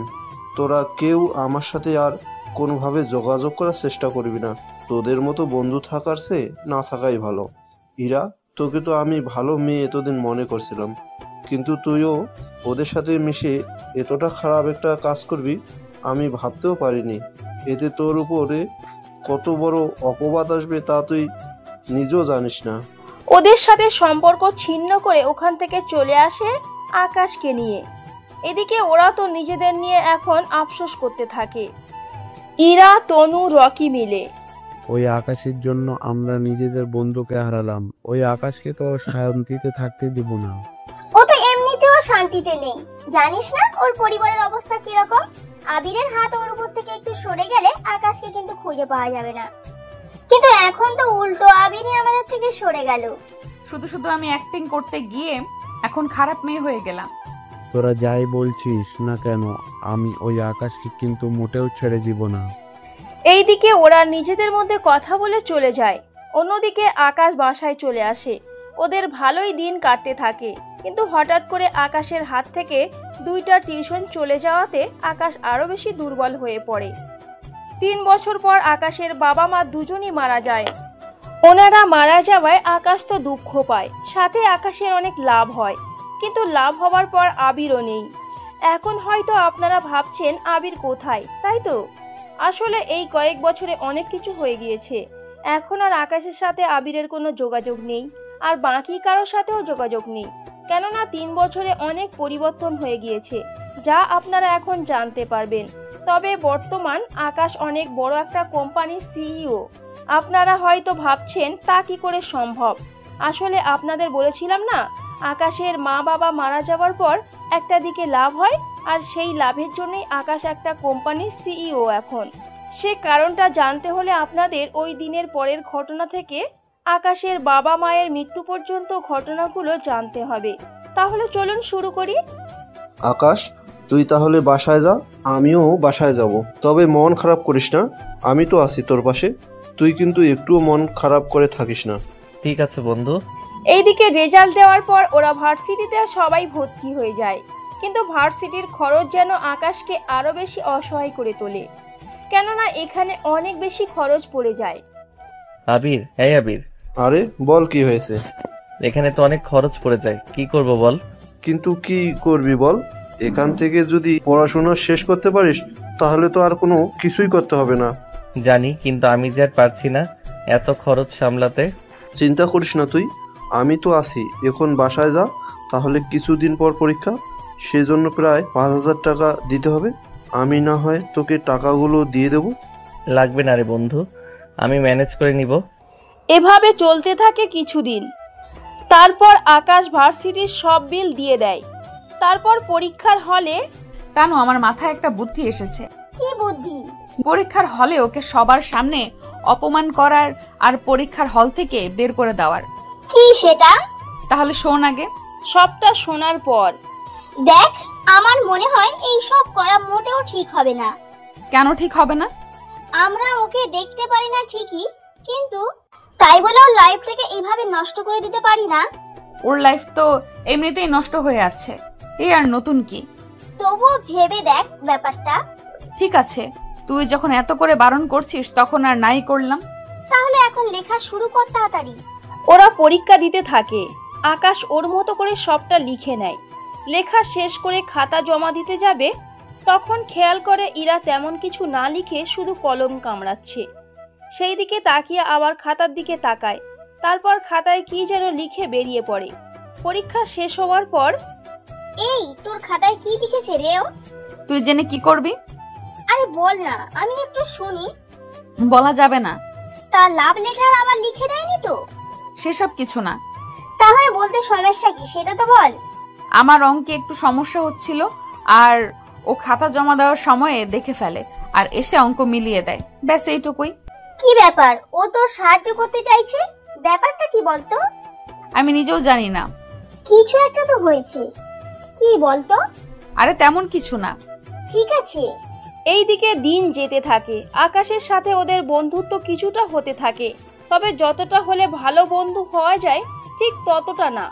তোরা কেউ আমার সাথে আর কোনোভাবে যোগাযোগ করার চেষ্টা করবি না। তোদের মতো বন্ধু থাকার চেয়ে না থাকাই ভালো। ইরা, তোকে তো আমি ভালো মেয়ে এতদিন মনে করছিলাম, কিন্তু তুইও ওদের সাথে মিশে এতটা খারাপ একটা কাজ করবি আমি ভাবতেও পারিনি। এতে তোর উপরে কত বড় অপবাদ আসবে তা তুই নিজেও জানিস না। ওদের সাথে সম্পর্ক ছিন্ন করে ওখান থেকে চলে আসে আকাশকে নিয়ে। এদিকে ওরা তো নিজেদের নিয়ে এখন আফসোস করতে থাকে। ইরা, তনু, রকি মিলে। ওই আকাশের জন্য আমরা নিজেদের বন্ধুকে হারালাম। ওই আকাশকে তো শান্তিতে থাকতে দিব না। ও তো এমনিতেও শান্তিতে নেই, জানিস না ওর পরিবারের অবস্থা কিরকম। আবিরের হাত ওর উপর থেকে একটু সরে গেলে আকাশকে কিন্তু খুঁজে পাওয়া যাবে না, কিন্তু এখন তো উল্টো আবিরই আমাদের থেকে সরে গেল। শুধু শুধু আমি অ্যাক্টিং করতে গিয়ে এখন খারাপ মেয়ে হয়ে গেলাম। তোরা যাই বলছিস না কেন, আমি ওই আকাশকে কিন্তু মোটেও ছেড়ে দিব না। এইদিকে ওরা নিজেদের মধ্যে কথা বলে চলে যায়। অন্যদিকে আকাশ বাসায় চলে আসে। ওদের ভালোই দিন কাটতে থাকে, কিন্তু হঠাৎ করে আকাশের হাত থেকে 2টা টিউশন চলে যাওয়াতে আকাশ আরো বেশি দুর্বল হয়ে পড়ে। 3 বছর পর আকাশের বাবা মা দুজনই মারা যায়। ওনারা মারা যাওয়ায় আকাশ তো দুঃখ পায়, সাথে আকাশের অনেক লাভ হয়, কিন্তু লাভ হওয়ার পর আবিরও নেই। এখন হয়তো আপনারা ভাবছেন আবির কোথায়, তাই তো? আসলে এই কয়েক বছরে অনেক কিছু হয়ে গিয়েছে। এখন আর আকাশের সাথে আবিরের কোনো যোগাযোগ নেই, আর বাকি কারোর সাথেও যোগাযোগ নেই, কেননা 3 বছরে অনেক পরিবর্তন হয়ে গিয়েছে, যা আপনারা এখন জানতে পারবেন। তবে বর্তমান আকাশ অনেক বড় একটা কোম্পানির সিইও। আপনারা হয়তো ভাবছেন তা কি করে সম্ভব। আসলে আপনাদের বলেছিলাম না, আকাশের মা বাবা মারা যাওয়ার পর একটা দিকে লাভ হয়, আর সেই লাভের জন্যই আকাশ একটা কোম্পানির সিইও এখন। সে কারণটা জানতে হলে আপনাদের ওই দিনের পরের ঘটনা থেকে আকাশের বাবা মায়ের মৃত্যু পর্যন্ত ঘটনাগুলো জানতে হবে। তাহলে চলুন শুরু করি। আকাশ, তুই তাহলে বাসায় যা, আমিও বাসায় যাব। তবে মন খারাপ করিস না, আমি তো আছি তোর পাশে। তুই কিন্তু একটুও মন খারাপ করে থাকিস না। ঠিক আছে বন্ধু। এইদিকে রেজাল্ট দেওয়ার পর ওরা ভার্সিটিতে সবাই ভর্তি হয়ে যায়, কিন্তু ভার্সিটির খরচ যেন আকাশকে আরো বেশি অসহায় করে তোলে, কেননা এখানে অনেক বেশি খরচ পড়ে যায়। আবির, এই আবির। আরে বল, কি হয়েছে? এখানে তো অনেক খরচ পড়ে যায়, কি করব বল? কিন্তু কি করবি বল? এখান থেকে যদি পড়াশোনা শেষ করতে পারিস তাহলে তো আর কোনো কিছুই করতে হবে না। জানি, কিন্তু আমি যে আর পারছি না এত খরচ সামলাতে। চিন্তা করিস না তুই, আমি তো আছি। এখন বাসায় যা, তাহলে কিছুদিন পর পরীক্ষা, সেজন্য প্রায় 5,000 টাকা দিতে হবে। আমি না হয় তোকে টাকাগুলো দিয়ে দেব। লাগবে না রে বন্ধু, আমি ম্যানেজ করে নিব। এভাবে চলতে থাকে কিছুদিন। তারপর আকাশ ভার্সিটির সব বিল দিয়ে দেয়। তারপর পরীক্ষার হলে তানু, আমার মাথায় একটা বুদ্ধি এসেছে। কি বুদ্ধি? পরীক্ষার হলে ওকে সবার সামনে অপমান করার আর পরীক্ষার হল থেকে বের করে দেওয়ার। কি সেটা? তাহলে শোন আগে। সবটা শোনার পর দেখ, আমার মনে হয় এই সব করা মোটেও ঠিক হবে না। কেন ঠিক হবে না? আমরা ওকে দেখতে পারি না ঠিকই, কিন্তু তাই বলে ওর লাইফটাকে এইভাবে নষ্ট করে দিতে পারি না। ওর লাইফ তো এমনিতেই নষ্ট হয়ে আছে, এই আর নতুন কি? তবুও ভেবে দেখ ব্যাপারটা। ঠিক আছে, তুই যখন এত করে বারণ করছিস তখন আর নাই করলাম। তাহলে এখন লেখা শুরু কর তাড়াতাড়ি। ওরা পরীক্ষা দিতে থাকে। আকাশ ওর মতো করে সবটা লিখে নেয়। লেখা শেষ করে খাতা জমা দিতে যাবে, তখন খেয়াল করে ইরা তেমন কিছু না লিখে শুধু কলম কামড়াচ্ছে। সেই দিকে তাকিয়ে আবার খাতার দিকে তাকায়, তারপর খাতায় কি যেন লিখে বেরিয়ে পড়ে। পরীক্ষা শেষ হওয়ার পর, এই তোর খাতায় কি লিখেছে রে ও? তুই জেনে কি করবি? আরে বল না, আমি একটু শুনি। বলা যাবে না। তা লাভ লেটার আবার লিখে দেয়নি তো? সেসব কিছু না। তাহলে বলতে সমস্যা কি সেটা তো বল। আমার অঙ্কে একটু সমস্যা হচ্ছিল, আর ও খাতা জমা দেওয়ার সময়ে দেখে ফেলে আর এসে অঙ্ক মিলিয়ে দেয়, ব্যাস এইটুকুই। কি ব্যাপার? ও তোর সাহায্য করতে চাইছে, ব্যাপারটা কি বলতো? আমি নিজেও জানি না। কিছু একটা তো হয়েছে, কি বলতো? আরে তেমন কিছু না। ঠিক আছে। এইদিকে দিন যেতে থাকে। আকাশের সাথে ওদের বন্ধুত্ব কিছুটা হতে থাকে, তবে যতটা হলে ভালো বন্ধু হওয়া যায় ঠিক ততটা না।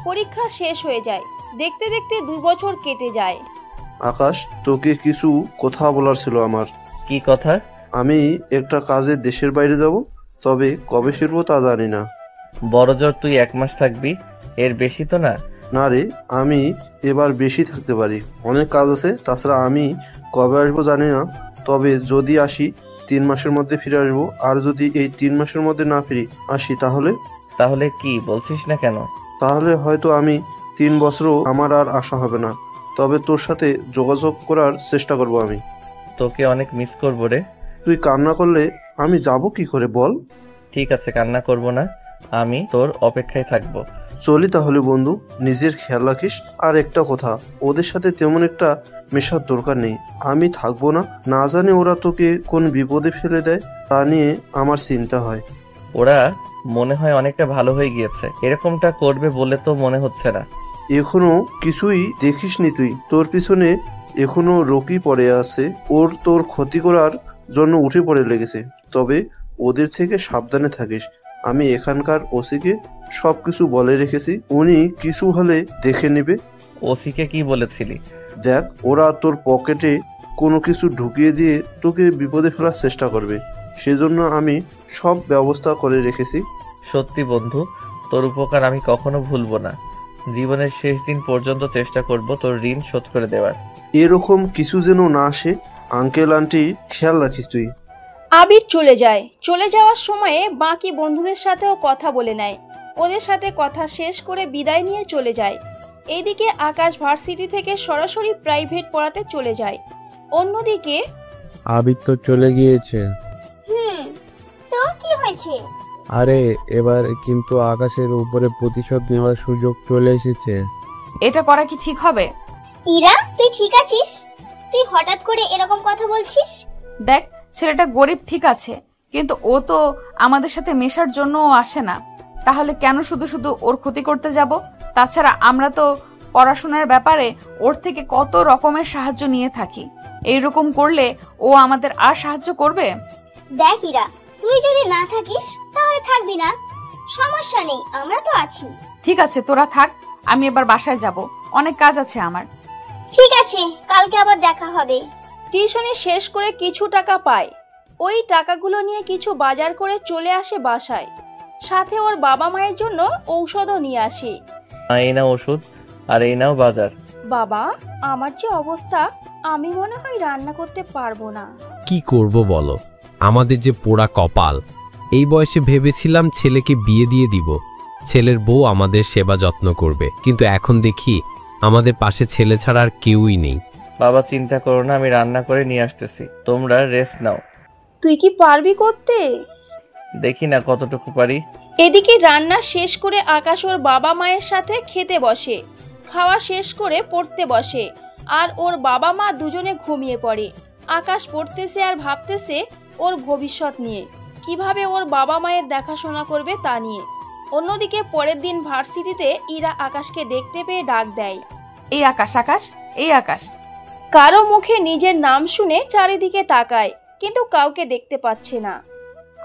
পরীক্ষা শেষ হয়ে যায়, দেখতে দেখতে 2 বছর কেটে যায়। আকাশ, তোকে কিছু কথা বলার ছিল আমার। কি কথা? আমি একটা কাজে দেশের বাইরে যাব, তবে কবে ফিরবো তা জানি না। বড় জোর তুই 1 মাস থাকবি, এর বেশি তো না। না রে, আমি এবার বেশি থাকতে পারি, অনেক কাজ আছে। তাছাড়া আমি কবে আসবো জানি না, তবে যদি আসি 3 মাসের মধ্যে ফিরে আসবো, আর যদি এই 3 মাসের মধ্যে না ফিরে আসি তাহলে কি বলছিস না কেন? তাহলে হয়তো আমি 3 বছরও আমার আর আশা হবে না। তবে তোর সাথে যোগাযোগ করার চেষ্টা করব আমি। তোকে অনেক মিস করবো রে। তুই কান্না করলে আমি যাব কি করে বল? ঠিক আছে, কান্না করব না, আমি তোর অপেক্ষায় থাকবো। চলি তাহলে বন্ধু, নিজের খেয়াল রাখিস। আর একটা কথা, ওদের সাথে তেমন একটা মেশার দরকার নেই। আমি থাকবো না, না জানি ওরা তোকে কোন বিপদে ফেলে দেয়, তা নিয়ে আমার চিন্তা হয়। ওরা মনে হয় অনেকটা ভালো হয়ে গিয়েছে, এরকমটা করবে বলে তো মনে হচ্ছে না। এখনো কিছুই দেখিসনি তুই? তোর পিছনে এখনো রকি পড়ে আছে, ওর তোর ক্ষতি করার জন্য উঠে পড়ে লেগেছে। তবে ওদের থেকে সাবধানে থাকিস। আমি এখানকার ওসিকে সবকিছু বলে রেখেছি, উনি কিছু হলে দেখে নেবে। ওসিকে কি বলেছিলি? দেখ, ওরা তোর পকেটে কোনো কিছু ঢুকিয়ে দিয়ে তোকে বিপদে ফেলার চেষ্টা করবে, সেজন্য আমি সব ব্যবস্থা করে রেখেছি। সত্যি বন্ধু, তোর উপকার আমি কখনো ভুলবো না। জীবনের শেষ দিন পর্যন্ত চেষ্টা করব তোর ঋণ শোধ করে দেওয়ার। এরকম কিছু যেন না আসে, আঙ্কেল আন্টি খেয়াল রাখিস তুই। আবির চলে যায়। চলে যাওয়ার সময়ে বাকি বন্ধুদের সাথেও কথা বলে নেয়। ওদের সাথে কথা শেষ করে বিদায় নিয়ে চলে যায়। এইদিকে আকাশ ভার্সিটি থেকে সরাসরি প্রাইভেট পড়াতে চলে যায়। অন্যদিকে আবির তো চলে গিয়েছে। তো কি হয়েছে? আরে এবার কিন্তু আকাশের উপরে প্রতিশোধ নেওয়ার সুযোগ চলে এসেছে। এটা করা কি ঠিক হবে? ইরা, তুই ঠিক আছিস? তুই হঠাৎ করে এরকম কথা বলছিস? দেখ, ছেলেটা গরিব ঠিক আছে, কিন্তু ও তো আমাদের সাথে মেশার জন্যও আসে না। তাহলে কেন শুধু শুধু ওর ক্ষতি করতে যাব? তাছাড়া আমরা তো পড়াশোনার ব্যাপারে ওর থেকে কত রকমের সাহায্য নিয়ে থাকি। এইরকম করলে ও আমাদের আর সাহায্য করবে? দেখ ইরা, তুই যদি না থাকিস তাহলে থাকবি না, সমস্যা নেই, আমরা তো আছি। ঠিক আছে, তোরা থাক, আমি এবার বাসায় যাব, অনেক কাজ আছে আমার। ঠিক আছে, কালকে আবার দেখা হবে। টিউশনি শেষ করে কিছু টাকা পায়। ওই টাকাগুলো নিয়ে কিছু বাজার করে চলে আসে বাসায়। সাথে ওর বাবা মায়ের জন্য ঔষধও নিয়ে আসে। এই নাও ওষুধ, আর এই নাও বাজার। বাবা, আমার যে অবস্থা, আমি মনে হয় রান্না করতে পারবো না। কি করব বলো, আমাদের যে পোড়া কপাল। এই বয়সে ভেবেছিলাম ছেলেকে বিয়ে দিয়ে দিব, ছেলের বউ আমাদের সেবা যত্ন করবে, কিন্তু এখন দেখি আমাদের পাশে ছেলে ছাড়া আর কেউই নেই। বাবা চিন্তা করো না, আমি রান্না করে নিয়ে আসতেছি, তোমরা রেস্ট নাও। তুই কি পারবি করতে? দেখি না কতটুকু পারি। এদিকে রান্না শেষ করে আকাশ ওর বাবা মায়ের সাথে খেতে বসে। খাওয়া শেষ করে পড়তে বসে, আর ওর বাবা মা দুজনে ঘুমিয়ে পড়ে। আকাশ পড়তেছে আর ভাবতেছে ওর ভবিষ্যৎ নিয়ে, কিভাবে ওর বাবা মায়ের দেখাশোনা করবে তা নিয়ে। অন্যদিকে পরের দিন ভার্সিটিতে ইরা আকাশকে দেখতে পেয়ে ডাক দেয়, এই আকাশ, আকাশ, এই আকাশ। কারো মুখে নিজের নাম শুনে চারিদিকে তাকায়, কিন্তু কাউকে দেখতে পাচ্ছে না।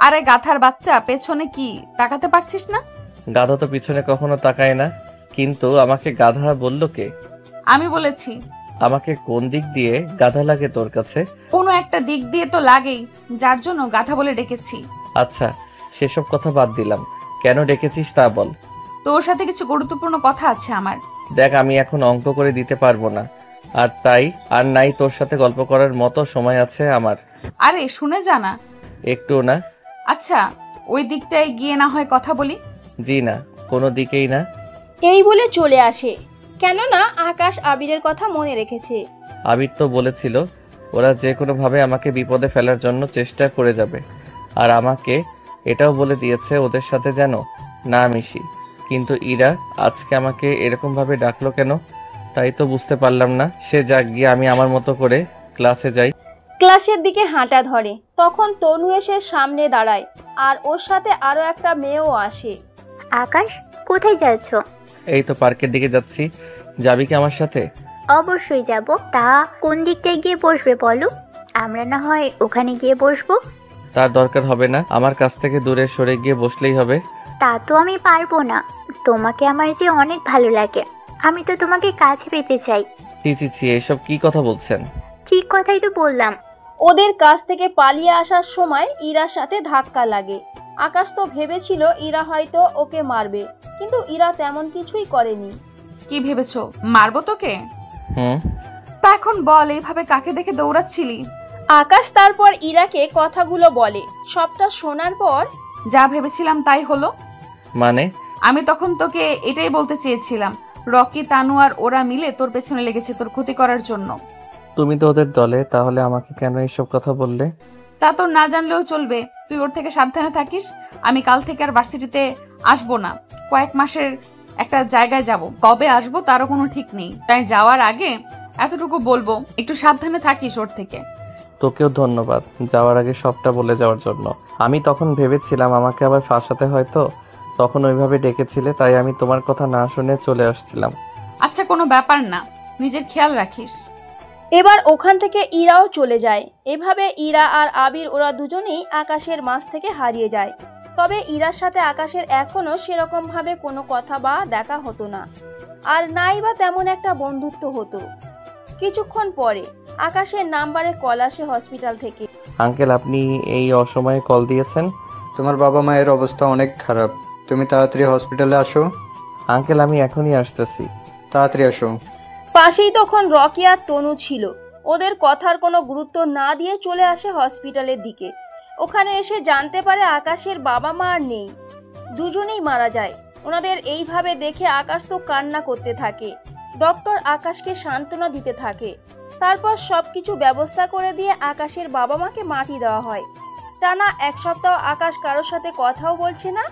আরে গাধার বাচ্চা, পেছনে কি তাকাতে পারছিস না? গাধা তো পিছনে কখনো তাকায় না, কিন্তু আমাকে গাধা বললো কে? আমি বলেছি। আমাকে কোন দিক দিয়ে গাধা লাগে তোর কাছে? কোনো একটা দিক দিয়ে তো লাগেই, যার জন্য গাধা বলে ডেকেছি। আচ্ছা, সেসব কথা বাদ দিলাম, কেন ডেকেছিস তা বল। তোর সাথে কিছু গুরুত্বপূর্ণ কথা আছে আমার। দেখ, আমি এখন অঙ্ক করে দিতে পারবো না, আর তাই আর নাই তোর সাথে গল্প করার মতো সময় আছে আমার। আরে শুনে জানা। একটু না। আচ্ছা, ওই দিকটায় গিয়ে না হয় কথা বলি। জি না, কোনো দিকেই না। এই বলে চলে আসে, কেননা আকাশ আবিরের কথা মনে রেখেছে। আবির তো বলেছিল ওরা যে কোনোভাবে আমাকে বিপদে ফেলার জন্য চেষ্টা করে যাবে, আর আমাকে এটাও বলে দিয়েছে ওদের সাথে যেন না মিশি। কিন্তু ইরা আজকে আমাকে এরকমভাবে ডাকলো কেন, তাই তো বুঝতে পারলাম না। সে যাক গিয়ে, আমি আমার মতো করে ক্লাসে যাই। ক্লাসের দিকে হাঁটা ধরে, তখন তনু এসে সামনে দাঁড়ায়, আর ওর সাথে আরো একটা মেয়েও আসে। আকাশ, কোথায় যাচ্ছ? এই তো পার্কের দিকে যাচ্ছি, যাবি কি আমার সাথে? অবশ্যই যাব। তা কোন দিকটায় গিয়ে বসবে বলো, আমরা না হয় ওখানে গিয়ে বসবো। তার দরকার হবে না, আমার কাছ থেকে দূরে সরে গিয়ে বসলেই হবে। তা তো আমি পারবো না, তোমাকে আমার যে অনেক ভালো লাগে, আমি তো তোমাকে কাছে পেতে চাই। ছি ছি ছি, এসব কি কথা বলছেন? ঠিক কথাই তো বললাম। ওদের কাছ থেকে পালিয়ে আসার সময় ইরার সাথে ধাক্কা লাগে। আকাশ তো ভেবেছিল ইরা হয়তো ওকে মারবে, কিন্তু ইরা তেমন কিছুই করেনি। কি ভেবেছো, মারবো তোকে? হুম। তা এখন বল, এইভাবে কাকে দেখে দৌড়াচ্ছিলি? আকাশ তারপর ইরাকে কথাগুলো বলে। সবটা শোনার পর যা ভেবেছিলাম তাই হলো। মানে? আমি তখন তোকে এটাই বলতে চেয়েছিলাম, রকি, তানু আর ওরা মিলে তোর পেছনে লেগেছে তোর ক্ষতি করার জন্য। তুমি তো ওদের দলে, তাহলে আমাকে কেন এইসব কথা বললে? তা তোর না জানলেও চলবে, তুই ওর থেকে সাবধানে থাকিস। আমি কাল থেকে আর ভার্সিটিতে আসবো না, কয়েক মাসের একটা জায়গায় যাব। কবে আসবো তারও কোনো ঠিক নেই, তাই যাওয়ার আগে এতটুকু বলবো, একটু সাবধানে থাকিস ওর থেকে। তোকেও ধন্যবাদ যাওয়ার আগে সবটা বলে যাওয়ার জন্য। আমি তখন ভেবেছিলাম আমাকে আবার ফাঁসাতে হয়তো, তখন ওইভাবে ডেকেছিলে, তাই আমি তোমার কথা না শুনে চলে আসছিলাম। আচ্ছা, কোনো ব্যাপার না, নিজের খেয়াল রাখিস। এবার ওখান থেকে ইরাও চলে যায়। এভাবে ইরা আর আবির ওরা দুজনেই আকাশের মাঝ থেকে হারিয়ে যায়। তবে ইরার সাথে আকাশের এখনো সেরকম ভাবে কোনো কথা বা দেখা হতো না, আর নাই বা তেমন একটা বন্ধুত্ব হতো। কিছুক্ষণ পরে আকাশের নাম্বারে কল আসে হসপিটাল থেকে। আঙ্কেল, আপনি এই অসময়ে কল দিয়েছেন? তোমার বাবা মায়ের অবস্থা অনেক খারাপ, তুমি তাড়াতাড়ি হসপিটালে আসো। আঙ্কেল, আমি এখনই আসতেছি। তাড়াতাড়ি আসো। পাশেই তখন রকি আর তনু ছিল। ওদের কথার কোনো গুরুত্ব না দিয়ে চলে আসে হসপিটালের দিকে। ওখানে এসে জানতে পারে আকাশের বাবা মা আর নেই, দুজনেই মারা যায়। ওনাদের এইভাবে দেখে আকাশ তো কান্না করতে থাকে। ডক্টর আকাশকে সান্ত্বনা দিতে থাকে। তারপর সবকিছু ব্যবস্থা করে দিয়ে আকাশের বাবা মাকে মাটি দেওয়া হয়। টানা এক সপ্তাহ আকাশ কারোর সাথে কথাও বলছে না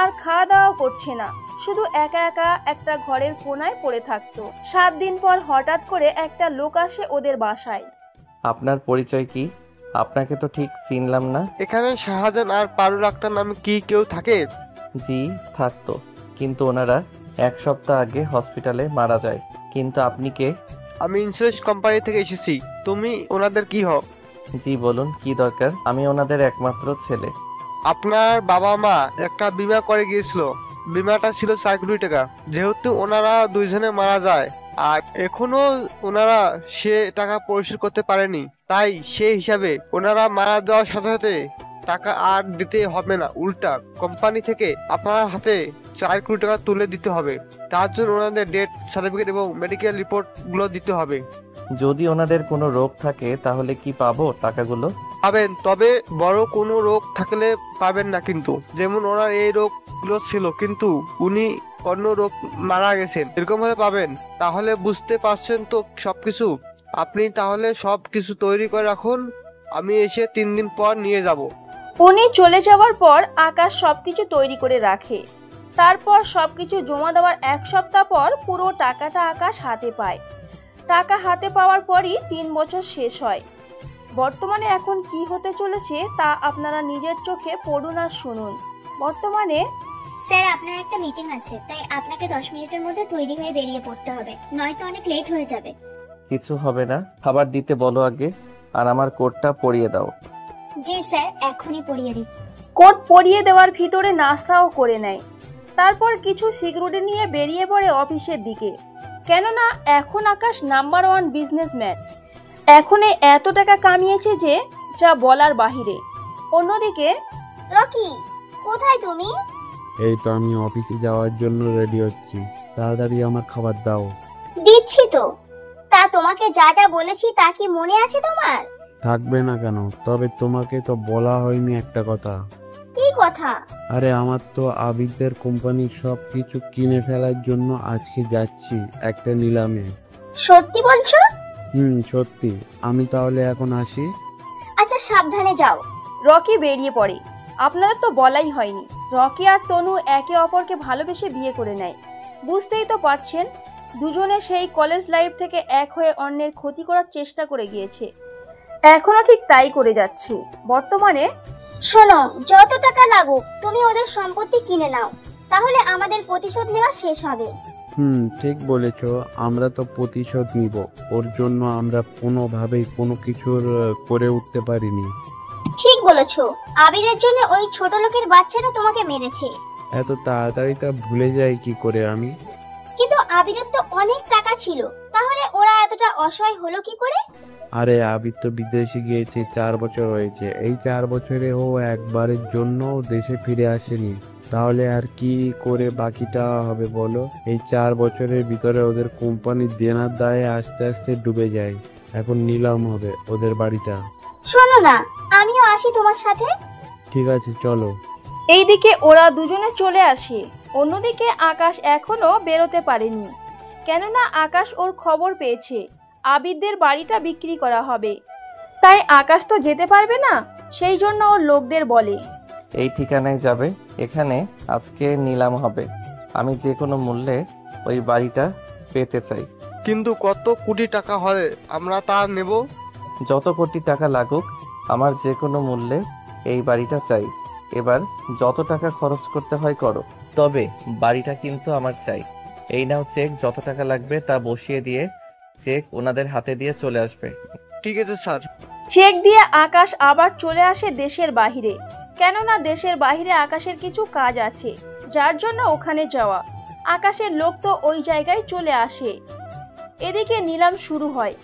আর খাওয়া দাওয়াও করছে না, শুধু একা একা একটা ঘরের কোনায় পড়ে থাকতো। 7 দিন পর হঠাৎ করে একটা লোক আসে ওদের বাসায়। আপনার পরিচয় কি? আপনাকে তো ঠিক চিনলাম না। এখানে শাহজাহান আর পারুল আক্তার নামে কি কেউ থাকে? জি থাকতো, কিন্তু ওনারা 1 সপ্তাহ আগে হসপিটালে মারা যায়। কিন্তু আপনি কে? আমি ইন্স্যুরেন্স কোম্পানি থেকে এসেছি। তুমি ওনাদের কি হও? জি বলুন, কি দরকার? আমি ওনাদের একমাত্র ছেলে। আপনার বাবা মা একটা বীমা করে গিয়েছিল, বীমাটা ছিল 4 কোটি টাকা। যেহেতু ওনারা দুইজনে মারা যায় আর এখনো ওনারা সে টাকা পরিশোধ করতে পারেনি, তাই সেই হিসাবে ওনারা মারা যাওয়ার সাথে সাথে টাকা আর দিতে হবে না, উল্টা কোম্পানি থেকে আপনার হাতে 4 কোটি টাকা তুলে দিতে হবে। তার জন্য ওনাদের ডেথ সার্টিফিকেট এবং মেডিকেল রিপোর্ট গুলো দিতে হবে। যদি ওনাদের কোনো রোগ থাকে তাহলে কি পাবো টাকাগুলো? পাবেন, তবে বড় কোনো রোগ থাকলে পাবেন না। কিন্তু যেমন ওনার এই রোগগুলো ছিল, কিন্তু উনি অন্য রোগ মারা গেছেন, এরকম ভাবে পাবেন। তাহলে বুঝতে পারছেন তো সবকিছু? আপনি তাহলে সবকিছু তৈরি করে রাখুন, আমি এসে 3 দিন পর নিয়ে যাব। উনি চলে যাওয়ার পর আকাশ সবকিছু তৈরি করে রাখে। তারপর সবকিছু জমা দেওয়ার 1 সপ্তাহ পর পুরো টাকাটা আকাশ হাতে পায়। টাকা হাতে পাওয়ার পরই 3 বছর শেষ হয়। বর্তমানে এখন কি হতে চলেছে তা আপনারা নিজের চোখে পড়ুন আর শুনুন। বর্তমানে স্যার, আপনার একটা মিটিং আছে, তাই আপনাকে 10 মিনিটের মধ্যে তৈরি হয়ে বেরিয়ে পড়তে হবে, নয়তো অনেক লেট হয়ে যাবে। কিছু হবে না, খাবার দিতে বলো আগে, আর আমার কোটটা পরিয়ে দাও। জি স্যার, এখনই পড়িয়ে দিচ্ছি। কোট পরিয়ে দেওয়ার ভিতরে নাস্তাও করে নেয়। তারপর কিছু সিকিউরিটি নিয়ে বেরিয়ে পড়ে অফিসের দিকে। কেননা এখন আকাশ নাম্বার 1 বিজনেসম্যান। এখন এত টাকা কামিয়েছে যে যা বলার বাহিরে। অন্যদিকে রকি, কোথায় তুমি? এই তো আমি অফিসে যাওয়ার জন্য রেডি হচ্ছি, তাড়াতাড়ি আমার খাবার দাও। দিচ্ছি তো। তা তোমাকে যা যা বলেছি তা কি মনে আছে তোমার? থাকবে না কেন? তবে তোমাকে তো বলা হয়নি একটা কথা। কি কথা? আরে আমার তো আবিরদের কোম্পানির সব কিছু কিনে ফেলার জন্য আজকে যাচ্ছি একটা নিলামে। সত্যি বলছো? সত্যি। আমি তাহলে এখন আসি। আচ্ছা, সাবধানে যাও। রকি বেরিয়ে পড়ে। আপনাদের তো বলাই হয়নি, রকি আর তনু একে অপরকে ভালোবেসে বিয়ে করে নেয়। বুঝতেই তো পারছেন, দুজনে সেই কলেজ লাইফ থেকে এক হয়ে অন্যের ক্ষতি করার চেষ্টা করে গিয়েছে। এখনো ঠিক তাই করে যাচ্ছে। বর্তমানে শোনো, যত টাকা লাগুক তুমি ওদের সম্পত্তি কিনে নাও, তাহলে আমাদের প্রতিশোধ নেওয়া শেষ হবে। ঠিক বলেছ, আমরা তো প্রতিশোধ নিব। ওর জন্য আমরা কোনোভাবেই কোনো কিছুর করে উঠতে পারিনি। ঠিক বলেছো, আবিরের জন্য ওই ছোট লোকের বাচ্চাটা তোমাকে মেরেছে। এত তাড়াতাড়ি তা ভুলে যাই কি করে আমি? কিন্তু আবিরের তো অনেক টাকা ছিল, তাহলে ওরা এতটা অসহায় হলো কি করে? আরে আবির তো বিদেশে গিয়েছে, 4 বছর হয়েছে। এই 4 বছরে ও একবারের জন্য দেশে ফিরে আসেনি। তাহলে আর কি করে বাকিটা হবে বলো? এই 4 বছরের ভিতরে ওদের কোম্পানির দেনার দায়ে আস্তে আস্তে ডুবে যায়। এখন নিলাম হবে ওদের বাড়িটা। শোনো না, আমিও আসি তোমার সাথে। ঠিক আছে চলো। এইদিকে ওরা দুজনে চলে আসে। অন্যদিকে আকাশ এখনো বেরোতে পারেনি, কেননা আকাশ ওর খবর পেয়েছে আবিরদের বাড়িটা বিক্রি করা হবে। তাই আকাশ তো যেতে পারবে না, সেই জন্য ওর লোকদের বলে, এই ঠিকানায় যাবে, এখানে আজকে নিলাম হবে। আমি যে কোনো মূল্যে ওই বাড়িটা পেতে চাই। কিন্তু কত কোটি টাকা হয় আমরা তা নেব? যত কোটি টাকা লাগুক, আমার যে কোনো মূল্যে এই বাড়িটা চাই। এবার যত টাকা খরচ করতে হয় করো, তবে বাড়িটা কিন্তু আমার চাই। এই নাও চেক, যত টাকা লাগবে তা বসিয়ে দিয়ে চেক ওনাদের হাতে দিয়ে চলে আসবে। ঠিক আছে স্যার। চেক দিয়ে আকাশ আবার চলে আসে দেশের বাহিরে, কেননা দেশের বাহিরে আকাশের কিছু কাজ আছে, যার জন্য ওখানে যাওয়া। আকাশের লোক তো ওই জায়গায় চলে আসে। এদিকে নিলাম শুরু হয়।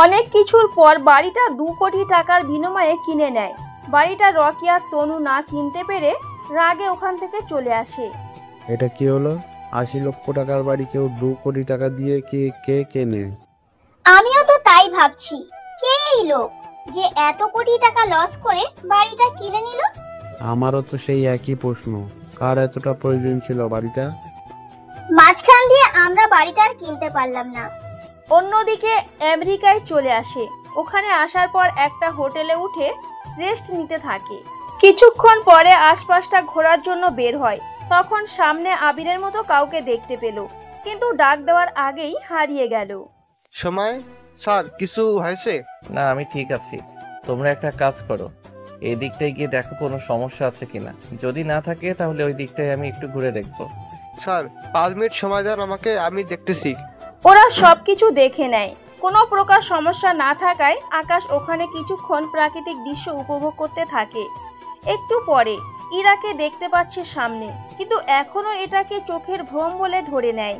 অনেক কিছুর পর বাড়িটা 2 কোটি টাকার বিনিময়ে কিনে নেয়। বাড়িটা রকি আর তনু না কিনতে পেরে রাগে ওখান থেকে চলে আসে। এটা কি হলো? 80 লক্ষ টাকার বাড়ি কেউ 2 কোটি টাকা দিয়ে কে কেনে? আমিও তো তাই ভাবছি, কে এই লোক যে এত কোটি টাকা লস করে বাড়িটা কিনে নিল? আমারও তো সেই একই প্রশ্ন, কার এতটা প্রয়োজন ছিল বাড়িটা? মাঝখান দিয়ে আমরা বাড়িটা আর কিনতে পারলাম না। অন্যদিকে আমেরিকায় চলে আসে। ওখানে আসার পর একটা হোটেলে উঠে রেস্ট নিতে থাকে। কিছুক্ষণ পরে আশপাশটা ঘোরার জন্য বের হয়। তখন সামনে আবিরের মতো কাউকে দেখতে পেল, কিন্তু ডাক দেওয়ার আগেই হারিয়ে গেল। সময় স্যার, কিছু হয়েছে? না, আমি ঠিক আছি। তোমরা একটা কাজ করো, এই দিকটায় গিয়ে দেখো কোনো সমস্যা আছে কিনা। যদি না থাকে তাহলে ওই দিকটায় আমি একটু ঘুরে দেখবো। স্যার 5 মিনিট সময় দেন আমাকে, আমি দেখতেছি। ওরা সবকিছু দেখে নেয়। কোনো প্রকার সমস্যা না থাকায় আকাশ ওখানে কিছুক্ষণ প্রাকৃতিক দৃশ্য উপভোগ করতে থাকে। একটু পরে ইরাকে দেখতে পাচ্ছে সামনে, কিন্তু এখনো এটাকে চোখের ভ্রম বলে ধরে নেয়।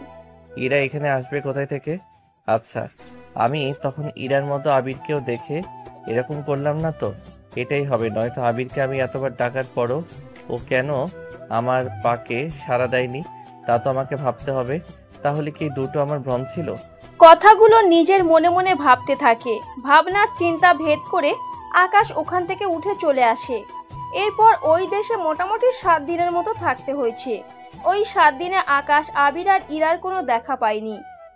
ইরা এখানে আসবে কোথায় থেকে? আচ্ছা, আমি তখন ইরার মতো আবিরকেও দেখে এরকম করলাম না তো? এটাই হবে, নয়তো আবিরকে আমি এতবার ডাকার পরও ও কেন আমার পাকে সাড়া দেয়নি তা তো আমাকে ভাবতে হবে। তাহলে কি দুটো আমার ভ্রম ছিল? কথাগুলো নিজের মনে মনে ভাবতে থাকে। ভাবনার চিন্তা ভেদ করে আকাশ ওখান থেকে উঠে চলে আসে। এরপর ওই দেশে মোটামুটি 7 দিনের মতো থাকতে হয়েছে। ওই 7 দিনে আকাশ আবির আর ইরার কোনো দেখা পায়নি।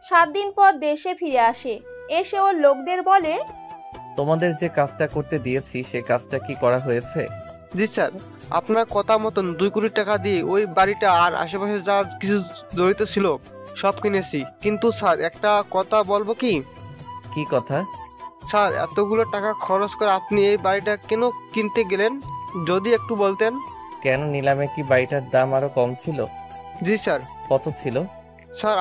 7 দিন পর দেশে ফিরে আসে। এসে ওর লোকদের বলে, তোমাদের যে কাজটা করতে দিয়েছি সে কাজটা কি করা হয়েছে? জি স্যার, আপনার কথা মতন 2 কোটি টাকা দিয়ে ওই বাড়িটা আর আশেপাশে যা কিছু জড়িত ছিল সব কিনেছি। কিন্তু স্যার একটা কথা বলবো কি? কি কথা? স্যার এতগুলো টাকা খরচ করে আপনি এই বাড়িটা কেন কিনতে গেলেন, যদি একটু বলতেন। কেন, নিলামে কি বাড়িটার দাম আরো কম ছিল? জি স্যার। কত ছিল? স্যার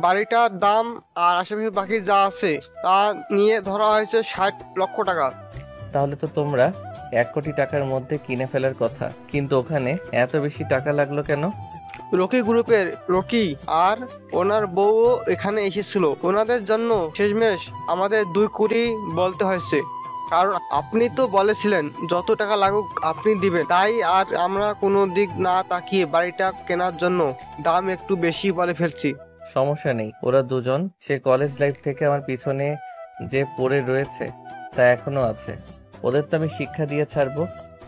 বাড়িটার দাম আর আশেপাশে বাকি যা আছে তা নিয়ে ধরা হয়েছে 60 লক্ষ টাকা। তাহলে তো তোমরা 1 কোটি টাকার মধ্যে কিনে ফেলার কথা, কিন্তু ওখানে এত বেশি টাকা লাগলো কেন? রকি গ্রুপের রকি আর ওনার বউও এখানে এসেছিল। ওনাদের জন্য শেষমেশ আমাদের 2 কোটি বলতে হয়েছে, কারণ আপনি তো বলেছিলেন যত টাকা লাগুক আপনি দিবেন। তাই আর আমরা কোনো দিক না তাকিয়ে বাড়িটা কেনার জন্য দাম একটু বেশি বলে ফেলছি। সমস্যা নেই, ওরা দুজন সে কলেজ লাইফ থেকে আমার পিছনে যে পড়ে রয়েছে তা এখনো আছে। ওদের তো আমি শিক্ষা দিয়ে ছাড়বো,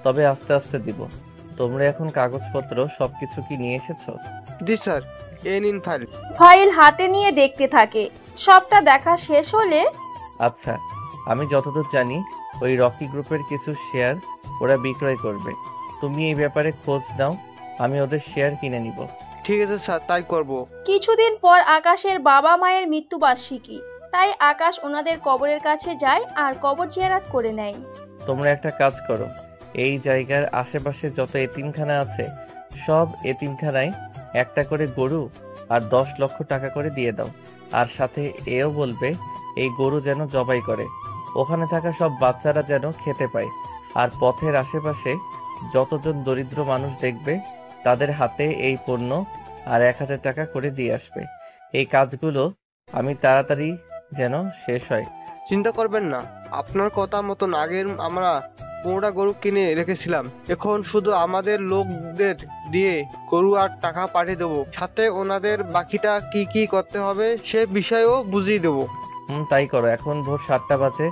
তবে আস্তে আস্তে দিব। তোমরা এখন কাগজপত্র সবকিছু কি নিয়ে এসেছো? জি স্যার, এই নিন ফাইল। ফাইল হাতে নিয়ে দেখতে থাকে। সবটা দেখা শেষ হলে, আচ্ছা, আমি যতদূর জানি ওই রকি গ্রুপের কিছু শেয়ার ওরা বিক্রয় করবে। তুমি এই ব্যাপারে খোঁজ নাও, আমি ওদের শেয়ার কিনে নিব। ঠিক আছে স্যার, তাই করব। কিছুদিন পর আকাশের বাবা মায়ের মৃত্যুবার্ষিকী, তাই আকাশ ওনাদের কবরের কাছে যায় আর কবর জিয়ারত করে নেয়। তোমরা একটা কাজ করো, এই জায়গার আশেপাশে যত এতিমখানা আছে সব এতিমখানায় একটা করে গরু আর 10 লক্ষ টাকা করে দিয়ে দাও। আর সাথে এও বলবে এই গরু যেন জবাই করে, ওখানে থাকা সব বাচ্চারা যেন খেতে পায়। আর পথের আশেপাশে যতজন দরিদ্র মানুষ দেখবে তাদের হাতে এই পণ্য আর 1000 টাকা করে দিয়ে আসবে। এই কাজগুলো আমি তাড়াতাড়ি যেন শেষ হয়। চিন্তা করবেন না, আপনার কথা মতন আগের আমরা 15টা গরু কিনে রেখেছিলাম। এখন শুধু আমাদের লোকদের দিয়ে গরু আর টাকা পাঠিয়ে দেবো, সাথে ওনাদের বাকিটা কি কি করতে হবে সে বিষয়েও বুঝিয়ে দেবো। তাই করো। এখন ভোর 7টা বাজে,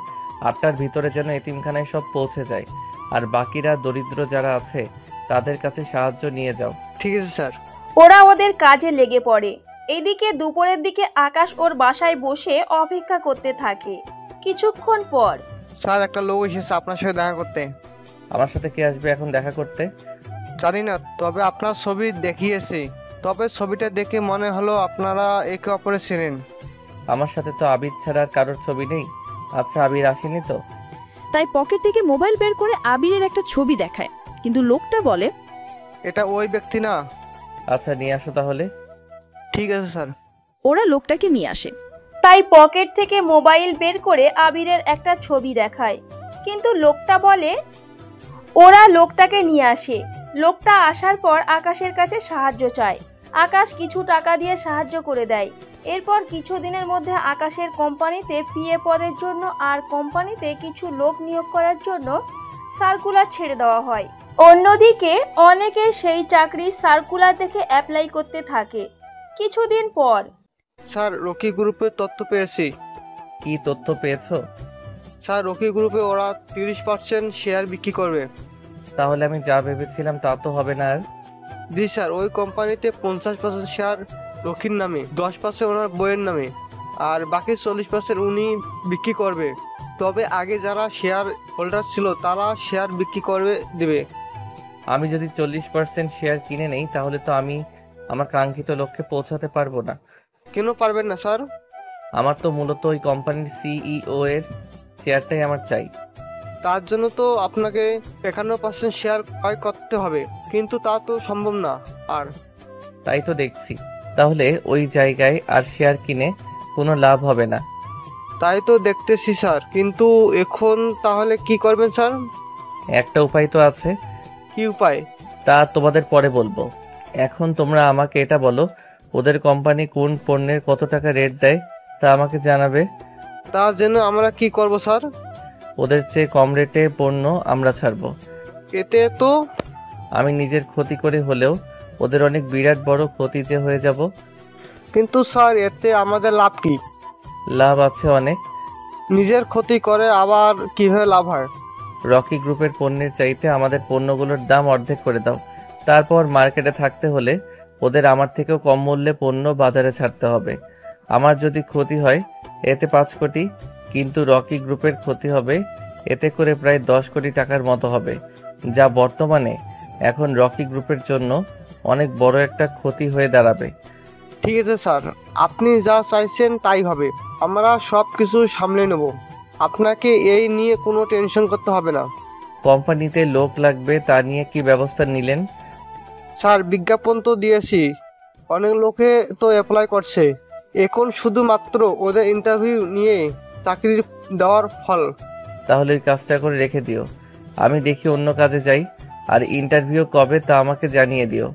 8টার ভিতরে যেন এতিমখানায় সব পৌঁছে যায়, আর বাকিরা দরিদ্র যারা আছে তাদের কাছে সাহায্য নিয়ে যাও। ঠিক আছে স্যার। ওরা ওদের কাজে লেগে পড়ে। এদিকে দুপুরের দিকে আকাশ ওর বাসায় বসে অপেক্ষা করতে থাকে। কিছুক্ষণ পর স্যার একটা লোক এসেছে আপনার সাথে দেখা করতে। আমার সাথে কে আসবে এখন দেখা করতে? জানি না, তবে আপনার ছবি দেখিয়েছে। তবে ছবিটা দেখে মনে হলো আপনারা একে অপরে চেনেন। আমার সাথে তো আবির ছাড়া আর কারোর ছবি নেই। আচ্ছা, আবির আসেনি তো? তাই পকেট থেকে মোবাইল বের করে আবিরের একটা ছবি দেখায়, কিন্তু লোকটা বলে এটা ওই ব্যক্তি না। আচ্ছা, নিয়ে আসো তাহলে। ঠিক আছে স্যার। ওরা লোকটাকে নিয়ে আসে। তাই পকেট থেকে মোবাইল বের করে আবিরের একটা ছবি দেখায়, কিন্তু লোকটা বলে ওরা লোকটাকে নিয়ে আসে। লোকটা আসার পর আকাশের কাছে সাহায্য চায়। আকাশ কিছু টাকা দিয়ে সাহায্য করে দেয়। এরপর কিছুদিনের মধ্যে আকাশের কোম্পানিতে পিএ পদের জন্য আর কোম্পানিতে কিছু লোক নিয়োগ করার জন্য সার্কুলার ছেড়ে দেওয়া হয়। অন্যদিকে অনেকে সেই চাকরির সার্কুলার দেখে অ্যাপ্লাই করতে থাকে। কিছুদিন পর স্যার রকি গ্রুপের তথ্য পেয়েছি। কি তথ্য পেয়েছো? স্যার রকি গ্রুপে ওরা 30% শেয়ার বিক্রি করবে। তাহলে আমি যা ভেবেছিলাম তা তো হবে না আর। জি স্যার, ওই কোম্পানিতে 50% শেয়ার রকির নামে, 10% ওনার বইয়ের নামে, আর বাকি 40% উনি বিক্রি করবে। তবে আগে যারা শেয়ার হোল্ডার ছিল তারা শেয়ার বিক্রি করবে দেবে। আমি যদি 40% শেয়ার কিনে নেই তাহলে তো আমি আমার কাঙ্ক্ষিত লক্ষ্যে পৌঁছাতে পারবো না। কেন পারবেন না স্যার? আমার তো মূলত ওই কোম্পানির সিইও এর চেয়ারটাই আমার চাই। তার জন্য তো আপনাকে 51% শেয়ার ক্রয় করতে হবে, কিন্তু তা তো সম্ভব না। আর তাই তো দেখছি, তাহলে ওই জায়গায় আর শেয়ার কিনে কোনো লাভ হবে না। তাই তো দেখতেছি স্যার, কিন্তু এখন তাহলে কি করবেন স্যার? একটা উপায় তো আছে। কি উপায়? তা তোমাদের পরে বলবো। এখন তোমরা আমাকে এটা বলো, ওদের কোম্পানি কোন পণ্যের কত টাকা রেট দেয় তা আমাকে জানাবে। তা যেন আমরা কি করব স্যার? ওদের চেয়ে কম রেটে পণ্য আমরা ছাড়বো। এতে তো আমি নিজের ক্ষতি করে হলেও ওদের অনেক বিরাট বড় ক্ষতি যে হয়ে যাব। কিন্তু স্যার এতে আমাদের লাভ কি? লাভ আছে অনেক। নিজের ক্ষতি করে আবার কিভাবে লাভ হয়? রকি গ্রুপের পণ্যের চাইতে আমাদের পণ্যগুলোর দাম অর্ধেক করে দাও। তারপর মার্কেটে থাকতে হলে ওদের আমার থেকেও কম মূল্যে পণ্য বাজারে ছাড়তে হবে। আমার যদি ক্ষতি হয় এতে 5 কোটি, কিন্তু রকি গ্রুপের ক্ষতি হবে এতে করে প্রায় 10 কোটি টাকার মতো হবে, যা বর্তমানে এখন রকি গ্রুপের জন্য অনেক বড় একটা ক্ষতি হয়ে দাঁড়াবে। ঠিক আছে স্যার, আপনি যা চাইছেন তাই হবে। আমরা সব কিছু সামলে নেব, আপনাকে এই নিয়ে কোনো টেনশন করতে হবে না। কোম্পানিতে লোক লাগবে, তা নিয়ে কি ব্যবস্থা নিলেন? স্যার বিজ্ঞাপন তো দিয়েছি, অনেক লোকে তো অ্যাপ্লাই করছে। এখন শুধুমাত্র ওদের ইন্টারভিউ নিয়ে চাকরি দেওয়ার ফল। তাহলে ওই কাজটা করে রেখে দিও, আমি দেখি অন্য কাজে যাই। আর ইন্টারভিউ কবে তা আমাকে জানিয়ে দিও।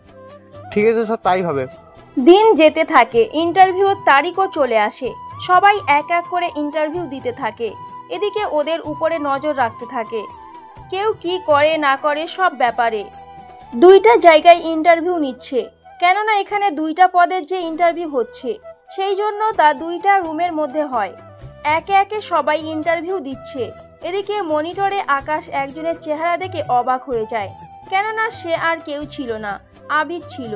ঠিক আছে স্যার, তাই হবে। দিন যেতে থাকে, ইন্টারভিউর তারিখও চলে আসে। সবাই এক এক করে ইন্টারভিউ দিতে থাকে। এদিকে ওদের উপরে নজর রাখতে থাকে, কেউ কি করে না করে সব ব্যাপারে। 2টা জায়গায় ইন্টারভিউ নিচ্ছে, কেননা এখানে 2টা পদের যে ইন্টারভিউ হচ্ছে, সেই জন্য তা 2টা রুমের মধ্যে হয়। একে একে সবাই ইন্টারভিউ দিচ্ছে। এদিকে মনিটরে আকাশ একজনের চেহারা দেখে অবাক হয়ে যায়, কেননা সে আর কেউ ছিল না, আবির ছিল।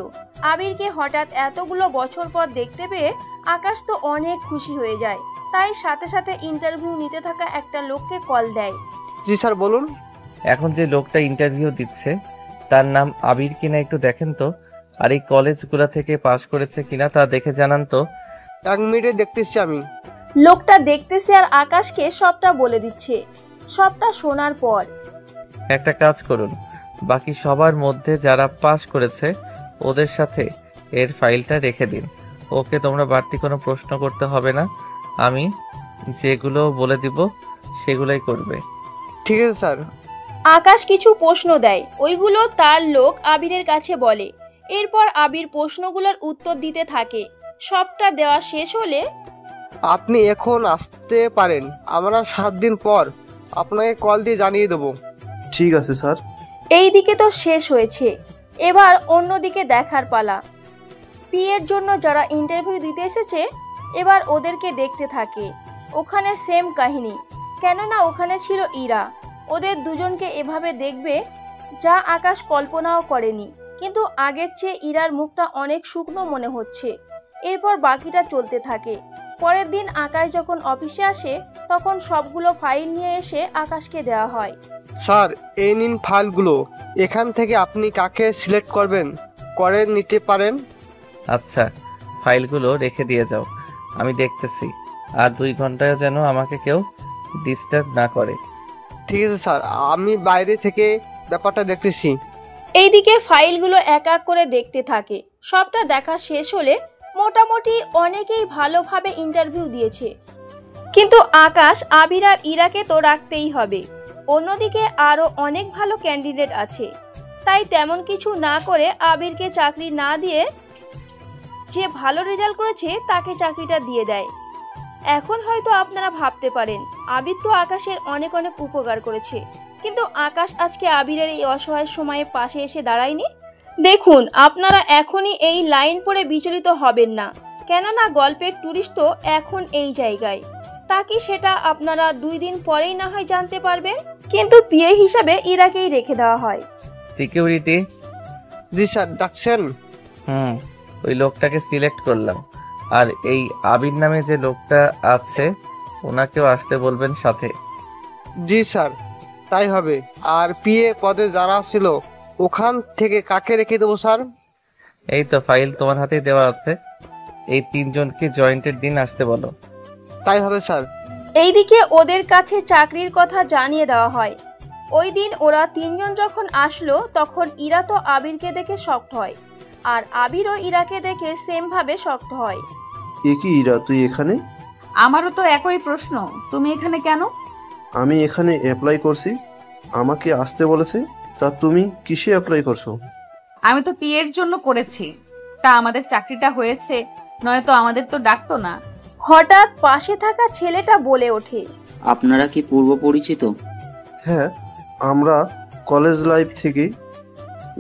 আবিরকে হঠাৎ এতগুলো বছর পর দেখতে পেয়ে আকাশ তো অনেক খুশি হয়ে যায়। তাই সাথে সাথে ইন্টারভিউ নিতে থাকা একটা লোককে কল দেয়। জি স্যার, বলুন। এখন যে লোকটা ইন্টারভিউ দিচ্ছে তার নাম আবির কিনা একটু দেখেন তো, আর এই কলেজগুলা থেকে পাশ করেছে কিনা তা দেখে জানান তো। 1 মিনিটে দেখতেছি আমি। লোকটা দেখতেছে আর আকাশকে সবটা বলে দিচ্ছে। সবটা শোনার পর একটা কাজ করুন, বাকি সবার মধ্যে যারা পাস করেছে ওদের সাথে এর ফাইলটা রেখে দিন। ওকে তোমরা বাড়তি কোনো প্রশ্ন করতে হবে না, আমি যেগুলো বলে দিব সেগুলোই করবে। ঠিক আছে স্যার। আকাশ কিছু প্রশ্ন দেয়, ওইগুলো তার লোক আবিরের কাছে বলে। এরপর আবির প্রশ্নগুলোর উত্তর দিতে থাকে। সবটা দেওয়া শেষ হলে আপনি এখন আসতে পারেন, আমরা 7 দিন পর আপনাকে কল দিয়ে জানিয়ে দেব। ঠিক আছে স্যার। এই দিকে তো শেষ হয়েছে, এবার অন্যদিকে দেখার পালা। পিএর জন্য যারা ইন্টারভিউ দিতে এসেছে এবার ওদেরকে দেখতে থাকে। ওখানে সেম কাহিনী, কেননা ওখানে ছিল ইরা। ওদের দুজনকে এভাবে দেখবে যা আকাশ কল্পনাও করেনি। কিন্তু আগের চেয়ে ইরার মুখটা অনেক শুকনো মনে হচ্ছে। এরপর বাকিটা চলতে থাকে। পরের দিন আকাশ যখন অফিসে আসে তখন সবগুলো ফাইল নিয়ে এসে আকাশকে দেওয়া হয়। স্যার, এই নিন ফাইলগুলো। এখান থেকে আপনি কাকে সিলেক্ট করবেন করে নিতে পারেন। আচ্ছা, ফাইলগুলো রেখে দিয়ে যাও, আমি দেখতেছি। আর 2 ঘন্টায় যেন আমাকে কেউ ডিস্টার্ব না করে। ঠিক আছে স্যার, আমি বাইরে থেকে ব্যাপারটা দেখতেছি। এইদিকে ফাইলগুলো এক এক করে দেখতে থাকে। সবটা দেখা শেষ হলে মোটামুটি অনেকেই ভালোভাবে ইন্টারভিউ দিয়েছে, কিন্তু আকাশ, আবির আর ইরাকে তো রাখতেই হবে। অন্যদিকে আরও অনেক ভালো ক্যান্ডিডেট আছে। তাই তেমন কিছু না করে আবিরকে চাকরি না দিয়ে যে ভালো রেজাল্ট করেছে তাকে চাকরিটা দিয়ে দেয়। এখন হয়তো আপনারা ভাবতে পারেন আবির তো আকাশের অনেক অনেক উপকার করেছে, কিন্তু আকাশ আজকে আবিরের এই অসহায় সময়ে পাশে এসে দাঁড়ায়নি। দেখুন, আপনারা এখনই এই লাইন পড়ে বিচলিত হবেন না, কেননা গল্পের টুরিস্ট তো এখন এই জায়গায়। তা কি সেটা আপনারা 2 দিন পরেই না হয় জানতে পারবেন। কিন্তু পিএ হিসাবে ইরাকেই রেখে দেওয়া হয়। সিকিউরিটি। জি স্যার, ডাকছেন? ওই লোকটাকে সিলেক্ট করলাম। আর এই আবির নামে যে লোকটা আছে ওনাকেও আসতে বলবেন সাথে। জি স্যার, তাই হবে। আর পিএ পদে যারা ছিল ওখান থেকে কাকে রেখে দেবো স্যার? এই তো ফাইল তোমার হাতেই দেওয়া আছে। এই 3 জনকে জয়েন্টের দিন আসতে বলো। তাই হবে স্যার। এইদিকে ওদের কাছে চাকরির কথা জানিয়ে দেওয়া হয়। ওই দিন ওরা 3 জন যখন আসলো তখন ইরা তো আবিরকে দেখে শকড হয়, আর আবিরও ইরাকে দেখে সেম ভাবে শকড হয়। এ কি ইরা, তুই এখানে? আমারও তো একই প্রশ্ন, তুমি এখানে কেন? আমি এখানে অ্যাপ্লাই করছি, আমাকে আসতে বলেছে। তা তুমি কিসে অ্যাপ্লাই করছো? আমি তো পিএর জন্য করেছি। তা আমাদের চাকরিটা হয়েছে, নয়তো আমাদের তো ডাকতো না। হঠাৎ পাশে থাকা ছেলেটা বলে ওঠে, আপনারা কি পূর্ব পরিচিত? হ্যাঁ, আমরা কলেজ লাইফ থেকে।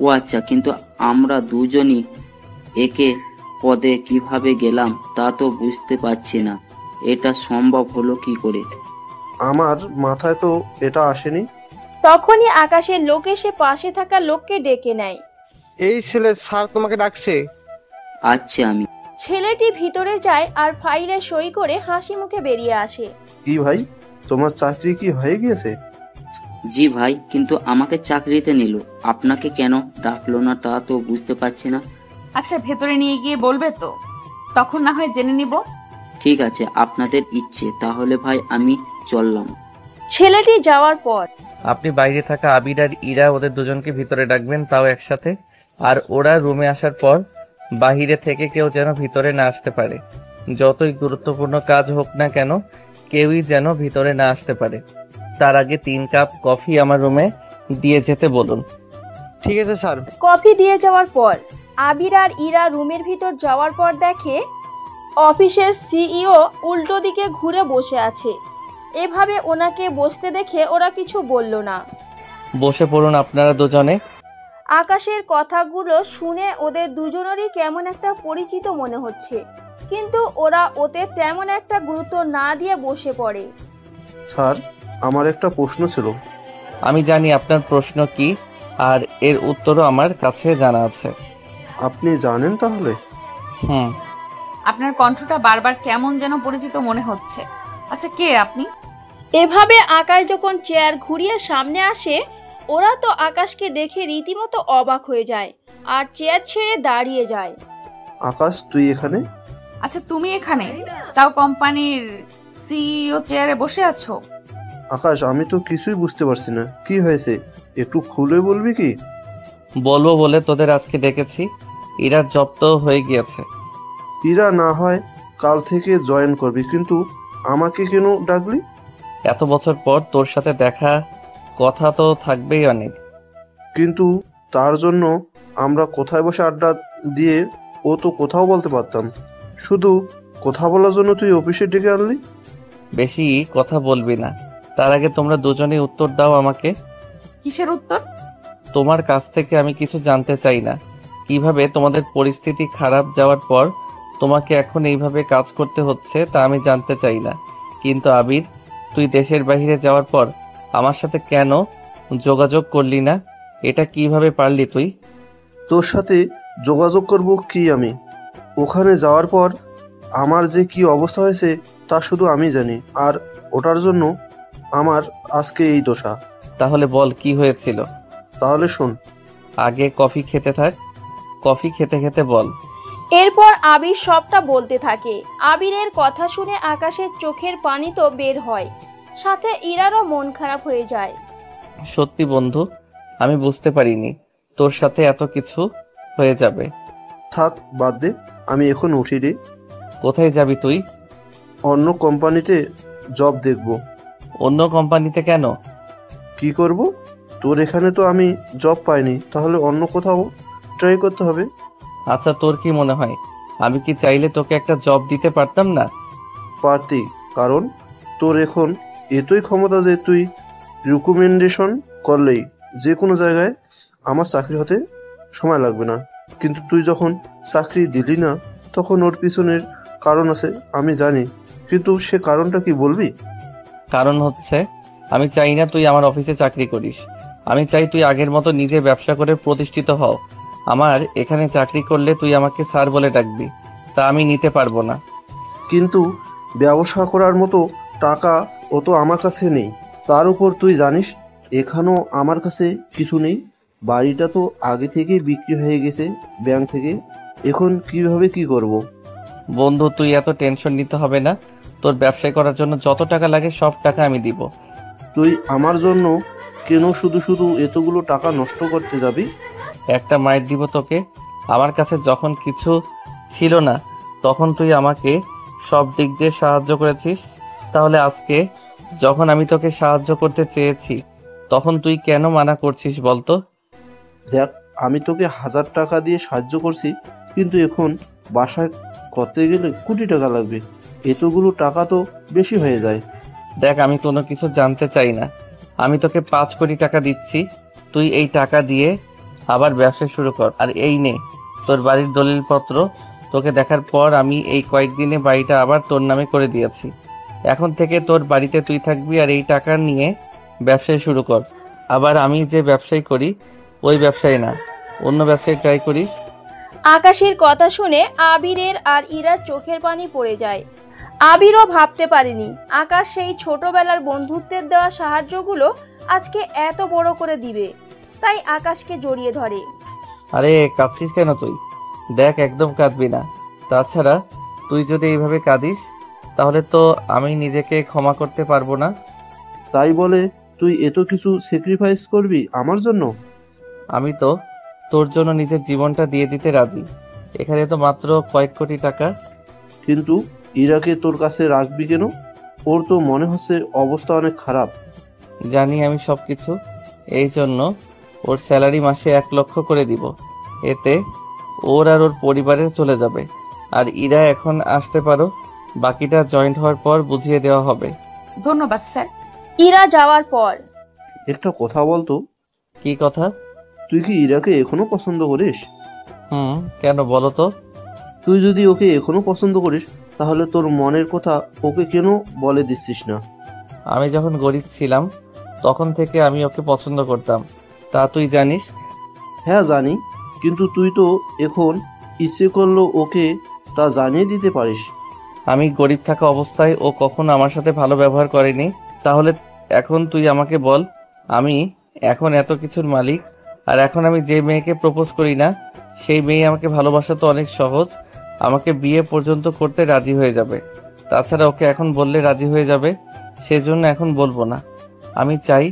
ও আচ্ছা, কিন্তু আমরা দুজনই একে পদে কিভাবে গেলাম তা তো বুঝতে পারছি না। এটা সম্ভব হলো কি করে? আমার মাথায় তো এটা আসেনি। তখনই আকাশের লোক এসে পাশে থাকা লোককে ডেকে নেয়। এই ছেলে স্যার তোমাকে ডাকছে। আচ্ছা, আমি। ছেলেটি ভিতরে যায় আর ফাইলে সই করে হাসি মুখে বেরিয়ে আসে। কি ভাই, তোমার চাকরি কি হয়ে গিয়েছে? জি ভাই, কিন্তু আমাকে চাকরিতে নিল, আপনাকে কেন ডাকলো না তা তো বুঝতে পারছি না। আচ্ছা, ভেতরে নিয়ে গিয়ে বলবে তো, তখন না হয় জেনে নিব। ঠিক আছে, আপনাদের ইচ্ছে। তাহলে ভাই আমি চললাম। ছেলেটি যাওয়ার পর আপনি বাইরে থাকা আবির আর ইরা ওদের দুজনকে ভিতরে ডাকবেন, তাও একসাথে। আর ওরা রুমে আসার পর বাহিরে থেকে কেউ যেন ভিতরে না আসতে পারে। যতই গুরুত্বপূর্ণ কাজ হোক না কেন, কেউই যেন ভিতরে না আসতে পারে। তার আগে 3 কাপ কফি আমার রুমে দিয়ে যেতে বলুন। ঠিক আছে স্যার। কফি দিয়ে যাওয়ার পর আবির আর ইরা রুমের ভিতর যাওয়ার পর দেখে অফিসের সিইও উল্টো দিকে ঘুরে বসে আছে। এভাবে ওনাকে বসতে দেখে ওরা কিছু বলল না। বসে পড়ুন আপনারা দুজনে। আকাশের কথাগুলো শুনে ওদের দুজনেরই কেমন একটা পরিচিত মনে হচ্ছে, কিন্তু ওরা ওতে তেমন একটা গুরুত্ব না দিয়ে বসে পড়ে। স্যার, আমার একটা প্রশ্ন ছিল। আমি জানি আপনার প্রশ্ন কি, আর এর উত্তরও আমার কাছে জানা আছে। আপনি জানেন তাহলে? আপনার কণ্ঠটা বারবার কেমন যেন পরিচিত মনে হচ্ছে। আচ্ছা, কে আপনি? এভাবে আকাশ যখন চেয়ার ঘুরিয়ে সামনে আসে, ওরা তো আকাশকে দেখে রীতিমতো অবাক হয়ে যায় আর চেয়ার ছেড়ে দাঁড়িয়ে যায়। আকাশ, তুই এখানে? আচ্ছা, তুমি এখানে, তাও কোম্পানির সিইও চেয়ারে বসে আছো? আকাশ, আমি তো কিছুই বুঝতে পারছি না, কি হয়েছে একটু খুলে বলবি কি? বলবো বলে তোদের আজকে ডেকেছি। ইরার জব তো হয়ে গিয়েছে। ইরা না হয় কাল থেকে জয়েন করবি, কিন্তু আমাকে কেন ডাকলি? এত বছর পর তোর সাথে দেখা, কথা তো থাকবেই অনেক। কিন্তু তার জন্য আমরা কোথায় বসে আড্ডা দিয়ে ও তো কোথাও বলতে পারতাম। শুধু কথা বলার জন্য তুই অফিসে ডেকে আনলি? বেশি কথা বলবি না। তার আগে তোমরা দুজনেই উত্তর দাও আমাকে। কিসের উত্তর? তোমার কাছ থেকে আমি কিছু জানতে চাই না। কিভাবে তোমাদের পরিস্থিতি খারাপ যাওয়ার পর তোমাকে এখন এইভাবে কাজ করতে হচ্ছে তা আমি জানতে চাই না। কিন্তু আবির, তুই দেশের বাইরে যাওয়ার পর আমার সাথে কেন যোগাযোগ করলি না? এটা কিভাবে পারলি তুই? তোর সাথে যোগাযোগ করব কি আমি? ওখানে যাওয়ার পর আমার যে কি অবস্থা হয়েছে তা শুধু আমি জানি, আর ওটার জন্য আমার আজকে এই দশা। তাহলে বল কি হয়েছিল? তাহলে শোন। আগে কফি খেতে থাক, কফি খেতে খেতে বল। এরপর আবির সবটা বলতে থাকে। আবিরের কথা শুনে আকাশের চোখের পানি তো বের হয়, সাথে ইরারও মন খারাপ হয়ে যায়। সত্যি বন্ধু, আমি বুঝতে পারিনি তোর সাথে এত কিছু হয়ে যাবে। থাক বাদ দে, আমি এখন উঠি রে। কোথায় যাবি তুই? অন্য কোম্পানিতে জব দেখব। অন্য কোম্পানিতে কেন? কি করব? তোর এখানে তো আমি জব পাইনি, তাহলে অন্য কোথাও ট্রাই করতে হবে। আচ্ছা, তোর কি মনে হয় আমি কি চাইলে তোকে একটা জব দিতে পারতাম না? পারতি, কারণ তোর এখন এতই ক্ষমতা যে তুই রিকমেন্ডেশন করলেই যে কোনো জায়গায় আমার চাকরি হতে সময় লাগবে না। কিন্তু তুই যখন চাকরি দিলি না, তখন ওর পিছনের কারণ আছে আমি জানি, কিন্তু সে কারণটা কি বলবি? কারণ হচ্ছে আমি চাই না তুই আমার অফিসে চাকরি করিস। আমি চাই তুই আগের মতো নিজে ব্যবসা করে প্রতিষ্ঠিত হও। আমার এখানে চাকরি করলে তুই আমাকে স্যার বলে ডাকবি, তা আমি নিতে পারবো না। কিন্তু ব্যবসা করার মতো টাকা ও তো আমার কাছে নেই। তার উপর তুই জানিস এখানেও আমার কাছে কিছু নেই। বাড়িটা তো আগে থেকেই বিক্রি হয়ে গেছে ব্যাংক থেকে। এখন কিভাবে কি করব? বন্ধু, তুই এত টেনশন নিতে হবে না। তোর ব্যবসা করার জন্য যত টাকা লাগে সব টাকা আমি দিব। তুই আমার জন্য কেন শুধু শুধু এতগুলো টাকা নষ্ট করতে যাবি? একটা মাইর দিব তোকে। আমার কাছে যখন কিছু ছিল না তখন তুই আমাকে সব দিক দিয়ে সাহায্য করেছিস, তাহলে আজকে যখন আমি তোকে সাহায্য করতে চেয়েছি তখন তুই কেন মানা করছিস বলতো? দেখ, আমি তোকে 1000 টাকা দিয়ে সাহায্য করছি, কিন্তু এখন বাসায় করতে গেলে কোটি টাকা লাগবে। এতগুলো টাকা তো বেশি হয়ে যায়। দেখ, আমি কোনো কিছু জানতে চাই না। আমি তোকে 5 কোটি টাকা দিচ্ছি, তুই এই টাকা দিয়ে আবার ব্যবসা শুরু কর। আর এই নে তোর বাড়ির দলিলপত্র। তোকে দেখার পর আমি এই কয়েকদিনে বাড়িটা আবার তোর নামে করে দিয়েছি। এখন থেকে তোর বাড়িতে তুই থাকবি, আর এই টাকা নিয়ে ব্যবসায় শুরু কর। আবার আমি যে ব্যবসায় করি ওই ব্যবসায় না, অন্য ব্যবসায় ট্রাই করিস। আকাশের কথা শুনে আবিরের আর ইরার চোখের পানি পড়ে যায়। আবিরও ভাবতে পারেনি আকাশ সেই ছোটবেলার বন্ধুত্বের দেওয়া সাহায্যগুলো আজকে এত বড় করে দিবে। তাই আকাশকে জড়িয়ে ধরে। আরে কাঁদছিস কেন তুই? দেখ, একদম কাঁদবি না। তাছাড়া তুই যদি এইভাবে কাঁদিস তাহলে তো আমি নিজেকে ক্ষমা করতে পারবো না। তাই বলে তুই এত কিছু স্যাক্রিফাইস করবি আমার জন্য? আমি তো তোর জন্য নিজের জীবনটা দিয়ে দিতে রাজি। এখানে তো মাত্র কয়েক কোটি টাকা। কিন্তু ইরাকে তোর কাছে রাখবি কেন? ওর তো মনে হচ্ছে অবস্থা অনেক খারাপ। জানি আমি সব কিছু। এই জন্য ওর স্যালারি মাসে 1 লক্ষ করে দিব। এতে ওর আর ওর পরিবারের চলে যাবে। আর ইরা এখন আসতে পারো, বাকিটা জয়েন্ট হওয়ার পর বুঝিয়ে দেওয়া হবে। ধন্যবাদ স্যার। ইরা যাওয়ার পর একটা কথা বলতো। কি কথা? তুই কি ইরাকে এখনো পছন্দ করিস? কেন বলো তো? তুই যদি ওকে এখনো পছন্দ করিস তাহলে তোর মনের কথা ওকে কেন বলে দিচ্ছিস না? আমি যখন গরিব ছিলাম তখন থেকে আমি ওকে পছন্দ করতাম, তা তুই জানিস। হ্যাঁ জানি, কিন্তু তুই তো এখন ইচ্ছে করলো ওকে তা জানিয়ে দিতে পারিস। আমি গরিব থাকা অবস্থায় ও কখনো আমার সাথে ভালো ব্যবহার করেনি। তাহলে এখন তুই আমাকে বল, আমি এখন এত কিছুর মালিক, আর এখন আমি যে মেয়েকে প্রপোজ করি না সেই মেয়ে আমাকে ভালোবাসা তো অনেক সহজ, আমাকে বিয়ে পর্যন্ত করতে রাজি হয়ে যাবে। তাছাড়া ওকে এখন বললে রাজি হয়ে যাবে, সেজন্য এখন বলবো না। আমি চাই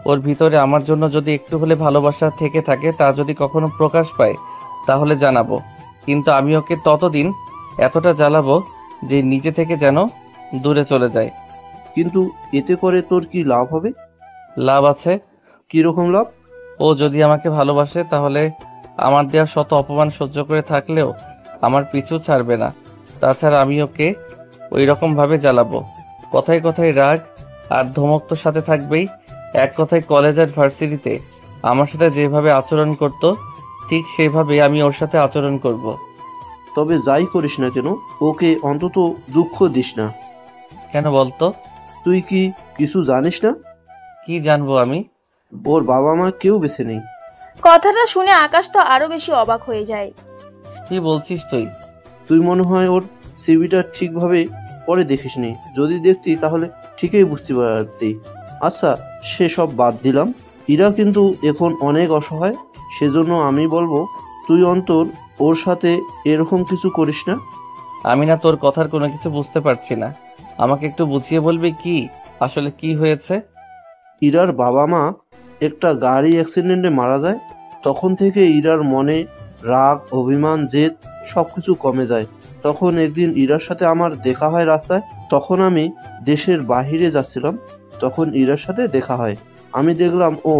ওর ভিতরে আমার জন্য যদি একটু হলে ভালোবাসা থেকে থাকে, তা যদি কখনো প্রকাশ পায় তাহলে জানাবো। কিন্তু আমি ওকে ততদিন এতটা জ্বালাবো যে নিজে থেকে যেন দূরে চলে যায়। কিন্তু এতে করে তোর কি লাভ হবে? লাভ আছে। কিরকম লাভ? ও যদি আমাকে ভালোবাসে তাহলে আমার দেওয়া শত অপমান সহ্য করে থাকলেও আমার পিছু ছাড়বে না। তাছাড়া আমি ওকে ওই রকম ভাবে জ্বালাবো, কথায় কথায় রাগ আর ধমক তো সাথে থাকবেই। এক কথায় কলেজ আর ভার্সিটিতে আমার সাথে যেভাবে আচরণ করত ঠিক সেভাবে আমি ওর সাথে আচরণ করব। তবে যাই করিস না কেন ওকে অন্তত দুঃখ দিস না। কেন বলতো? তুই কি কিছু জানিস না? কি জানবো আমি? ওর বাবা মা কেউ বেঁচে নেই। কথাটা শুনে আকাশ তো আরো বেশি অবাক হয়ে যায়। কি বলছিস তুই? তুই মনে হয় ওর সিভিটা ঠিকভাবে পরে দেখিসনি। যদি দেখতি তাহলে ঠিকই বুঝতে পারতি। আচ্ছা, সেসব বাদ দিলাম। ইরা কিন্তু এখন অনেক অসহায়। সেজন্য আমি বলবো তুই অন্তর ওর সাথে এরকম কিছু করিস না। আমি না তোর কথার কোনো কিছু বুঝতে পারছি না। আমাকে একটু বুঝিয়ে বলবি কি আসলে কি হয়েছে? ইরার বাবা মা একটা গাড়ি অ্যাক্সিডেন্টে মারা যায়। তখন থেকে ইরার মনে রাগ, অভিমান, জেদ সবকিছু কমে যায়। তখন একদিন ইরার সাথে আমার দেখা হয় রাস্তায়। তখন আমি দেশের বাহিরে যাচ্ছিলাম। তখন ইরার সাথে দেখা হয়। আমি দেখলাম ও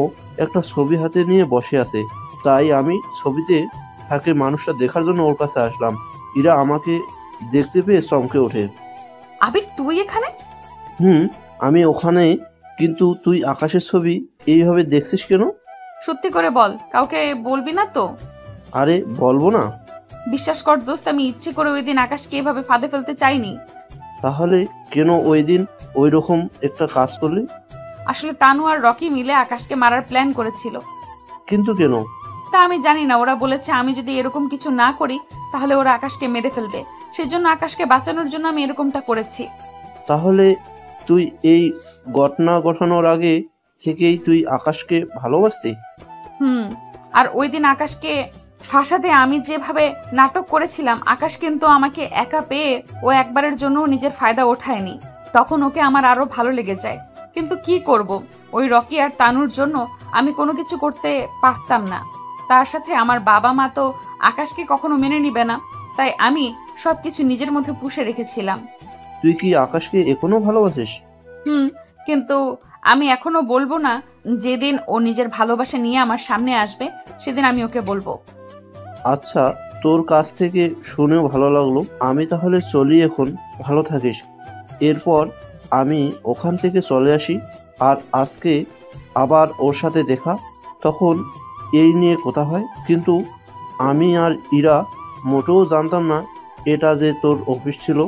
একটা ছবি হাতে নিয়ে বসে আছে। তাই আমি ছবিতে থাকে মানুষটা দেখার জন্য ওর কাছে আসলাম। ইরা আমাকে দেখতে পেয়ে চমকে ওঠে। আবির, তুই এখানে? আমি ওখানে। কিন্তু তুই আকাশের ছবি এইভাবে দেখছিস কেন? সত্যি করে বল, কাউকে বলবি না তো? আরে বলবো না। বিশ্বাস কর দোস্ত, আমি ইচ্ছে করে ওই দিন আকাশকে এভাবে ফাঁদে ফেলতে চাইনি। তাহলে কেন ওই দিন ওই রকম একটা কাজ করলি? আসলে তানু আর রকি মিলে আকাশকে মারার প্ল্যান করেছিল। কিন্তু কেন? তা আমি জানি না। ওরা বলেছে আমি যদি এরকম কিছু না করি তাহলে ওরা আকাশকে মেরে ফেলবে। সেজন্য আকাশকে বাঁচানোর জন্য আমি এরকমটা করেছি। তাহলে তুই এই ঘটনা ঘটানোর আগে থেকেই তুই আকাশকে ভালোবাসতি? আর ওই দিন আকাশকে ফাঁসাতে আমি যেভাবে নাটক করেছিলাম, আকাশ কিন্তু আমাকে একা পেয়ে ও একবারের জন্য নিজের ফায়দা ওঠায়নি। তখন ওকে আমার আরো ভালো লেগে যায়। কিন্তু কি করব, ওই রকি আর তানুর জন্য আমি কোনো কিছু করতে পারতাম না। তার সাথে আমার বাবা মা তো আকাশকে কখনো মেনে নিবে না। তাই আমি সবকিছু নিজের মধ্যে পুষে রেখেছিলাম। তুই কি আকাশকে এখনো ভালোবাসিস? কিন্তু আমি এখনো বলবো না। যেদিন ও নিজের ভালোবাসা নিয়ে আমার সামনে আসবে সেদিন আমি ওকে বলবো। আচ্ছা, তোর কাছ থেকে শুনেও ভালো লাগলো। আমি তাহলে চলি এখন। ভালো থাকিস। এরপর আমি ওখান থেকে চলে আসি। আর আজকে আবার ওর সাথে দেখা। তখন এই নিয়ে কথা হয়। কিন্তু আমি আর ইরা মোটেও জানতাম না এটা যে তোর অফিস ছিল।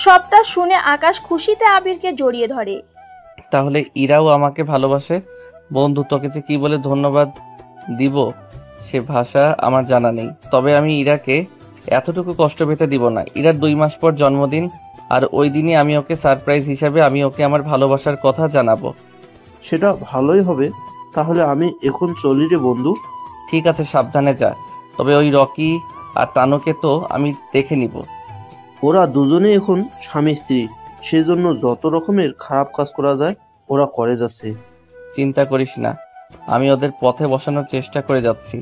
সবটা শুনে আকাশ খুশিতে আবিরকে জড়িয়ে ধরে। তাহলে ইরাও আমাকে ভালোবাসে। বন্ধু, তোকে যে কি বলে ধন্যবাদ দিব সে ভাষা আমার জানা নেই। তবে আমি ইরাকে এতটুকু কষ্ট পেতে দিব না। ইরার 2 মাস পর জন্মদিন, আর ওই দিনই আমি ওকে সারপ্রাইজ হিসাবে আমি ওকে আমার ভালোবাসার কথা জানাবো। সেটা ভালোই হবে। তাহলে আমি এখন চলি রে বন্ধু। ঠিক আছে, সাবধানে যা। তবে ওই রকি আর তানুকে তো আমি দেখে নিব। ওরা দুজনে এখন স্বামী স্ত্রী। সেজন্য যত রকমের খারাপ কাজ করা যায় ওরা করে যাচ্ছে। চিন্তা করিস না, আমি ওদের পথে বসানোর চেষ্টা করে যাচ্ছি।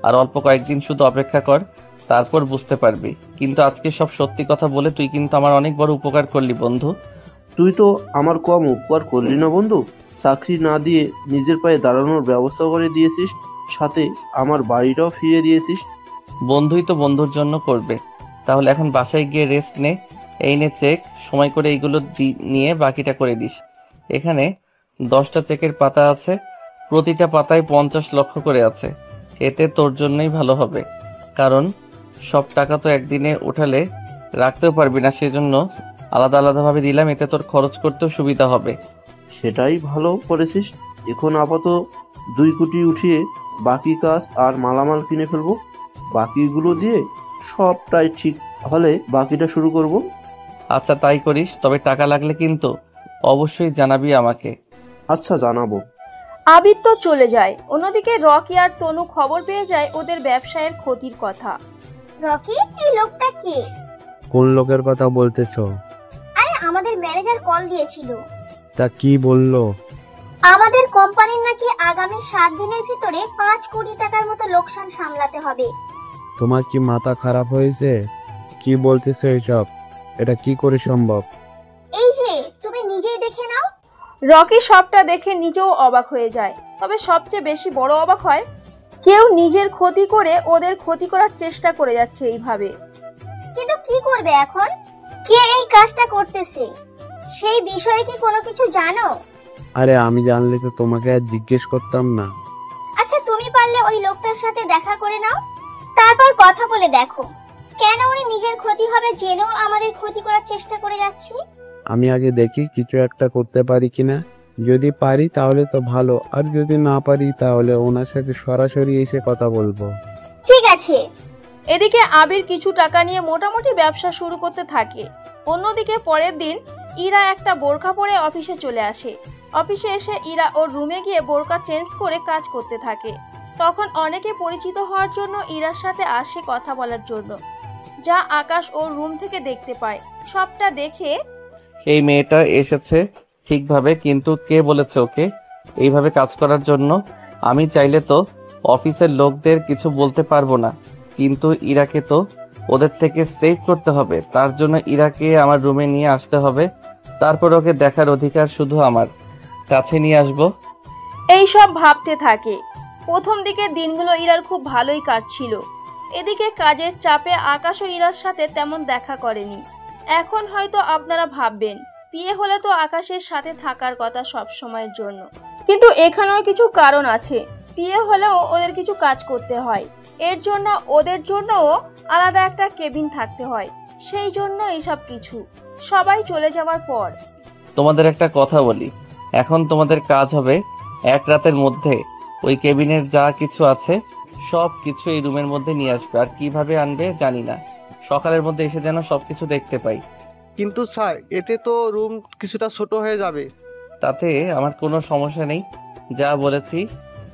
আর অল্প কয়েকদিন শুধু অপেক্ষা কর, তারপর বুঝতে পারবি। কিন্তু আজকে সব সত্যি কথা বলে তুই কিন্তু আমার অনেক বড় উপকার করলি বন্ধু। তুই তো আমার কম উপকার করলি না বন্ধু। চাকরি না দিয়ে নিজের পায়ে দাঁড়ানোর ব্যবস্থা করে দিয়েছিস, সাথে আমার বাড়িটাও ফিরিয়ে দিয়েছিস। বন্ধুই তো বন্ধুর জন্য করবে। তাহলে এখন বাসায় গিয়ে রেস্ট নে। এই নে চেক, সময় করে এইগুলো নিয়ে বাকিটা করে দিস। এখানে 10টা চেকের পাতা আছে, প্রতিটা পাতায় 50 লক্ষ করে আছে। এতে তোর জন্যই ভালো হবে, কারণ সব টাকা তো একদিনে উঠালে রাখতেও পারবি না। সেজন্য আলাদা আলাদাভাবে দিলাম, এতে তোর খরচ করতেও সুবিধা হবে। সেটাই ভালো করেছিস। এখন আপাতত 2 কোটি উঠিয়ে বাকি কাজ আর মালামাল কিনে ফেলবো। বাকিগুলো দিয়ে সবটাই ঠিক হলে বাকিটা শুরু করব। আচ্ছা, তাই করিস। তবে টাকা লাগলে কিন্তু অবশ্যই জানাবি আমাকে। আচ্ছা, জানাবো। আবির তো চলে যায়। অন্যদিকে রকি আর তনু খবর পেয়ে যায় ওদের ব্যবসায়ের ক্ষতির কথা। রকি, এই লোকটা কে? কোন লোকের কথা বলতেছো? আরে, আমাদের ম্যানেজার কল দিয়েছিল। তা কি বললো? আমাদের কোম্পানির নাকি আগামী 7 দিনের ভিতরে 5 কোটি টাকার মতো লোকসান সামলাতে হবে। তোমার কি মাথা খারাপ হয়েছে? কি বলতেছো এসব? এটা কি করে সম্ভব? এই যে, তুমি নিজেই দেখে নাও। রকি সবটা দেখে নিজেও অবাক হয়ে যায়। তবে সবচেয়ে বেশি বড় অবাক হয় কেউ নিজের ক্ষতি করে ওদের ক্ষতি করার চেষ্টা করে যাচ্ছে এইভাবে। কিন্তু কি করবে এখন? কে এই কাজটা করতেছে সেই বিষয়ে কি কোনো কিছু জানো? আরে আমি জানলে তো তোমাকে আর জিজ্ঞেস করতাম না। আচ্ছা, তুমি পারলে ওই লোকটার সাথে দেখা করে নাও, তারপর কথা বলে দেখো কেন উনি নিজের ক্ষতি হবে জেনেও আমাদের ক্ষতি করার চেষ্টা করে যাচ্ছে। আমি আগে দেখি কিছু একটা করতে পারি কিনা। যদি পারি তাহলে তো ভালো, আর যদি না পারি তাহলে ওনার সাথে সরাসরি এসে কথা বলবো। ঠিক আছে। এদিকে আবির কিছু টাকা নিয়ে মোটামুটি ব্যবসা শুরু করতে থাকে। অন্যদিকে পরের দিন ইরা একটা বোরকা পরে অফিসে চলে আসে। অফিসে এসে ইরা ওর রুমে গিয়ে বোরকা চেঞ্জ করে কাজ করতে থাকে। তখন অনেকে পরিচিত হওয়ার জন্য ইরার সাথে আসে কথা বলার জন্য, যা আকাশ ওর রুম থেকে দেখতে পায়। সবটা দেখে এই মেয়েটা এসেছে ঠিকভাবে, কিন্তু কে বলেছে ওকে এইভাবে কাজ করার জন্য? আমি চাইলে তো অফিসের লোকদের কিছু বলতে পারবো না, কিন্তু ইরাকে তো ওদের থেকে সেভ করতে হবে। তার জন্য ইরাকে আমার রুমে নিয়ে আসতে হবে, তারপর ওকে দেখার অধিকার শুধু আমার কাছে নিয়ে আসবো। এই সব ভাবতে থাকে। প্রথম দিকে দিনগুলো ইরার খুব ভালোই কাটছিল। এদিকে কাজের চাপে আকাশ ও ইরার সাথে তেমন দেখা করেনি। এখন হয়তো আপনারা ভাববেন বিয়ে হলে তো আকাশের সাথে থাকার কথা সব সময়ের জন্য, কিন্তু এখানেও কিছু কারণ আছে। বিয়ে হলেও ওদের কিছু কাজ করতে হয়, এর জন্য ওদের জন্যও আলাদা একটা কেবিন থাকতে হয়। সেই জন্য এইসব কিছু। সবাই চলে যাওয়ার পর তোমাদের একটা কথা বলি, এখন তোমাদের কাজ হবে এক রাতের মধ্যে ওই কেবিনের যা কিছু আছে সব কিছু এই রুমের মধ্যে নিয়ে আসবে। আর কিভাবে আনবে জানি না, সকালের মধ্যে এসে যেন সবকিছু দেখতে পাই। কিন্তু স্যার, এতে তো রুম কিছুটা ছোট হয়ে যাবে। তাতে আমার কোনো সমস্যা নেই, যা বলেছি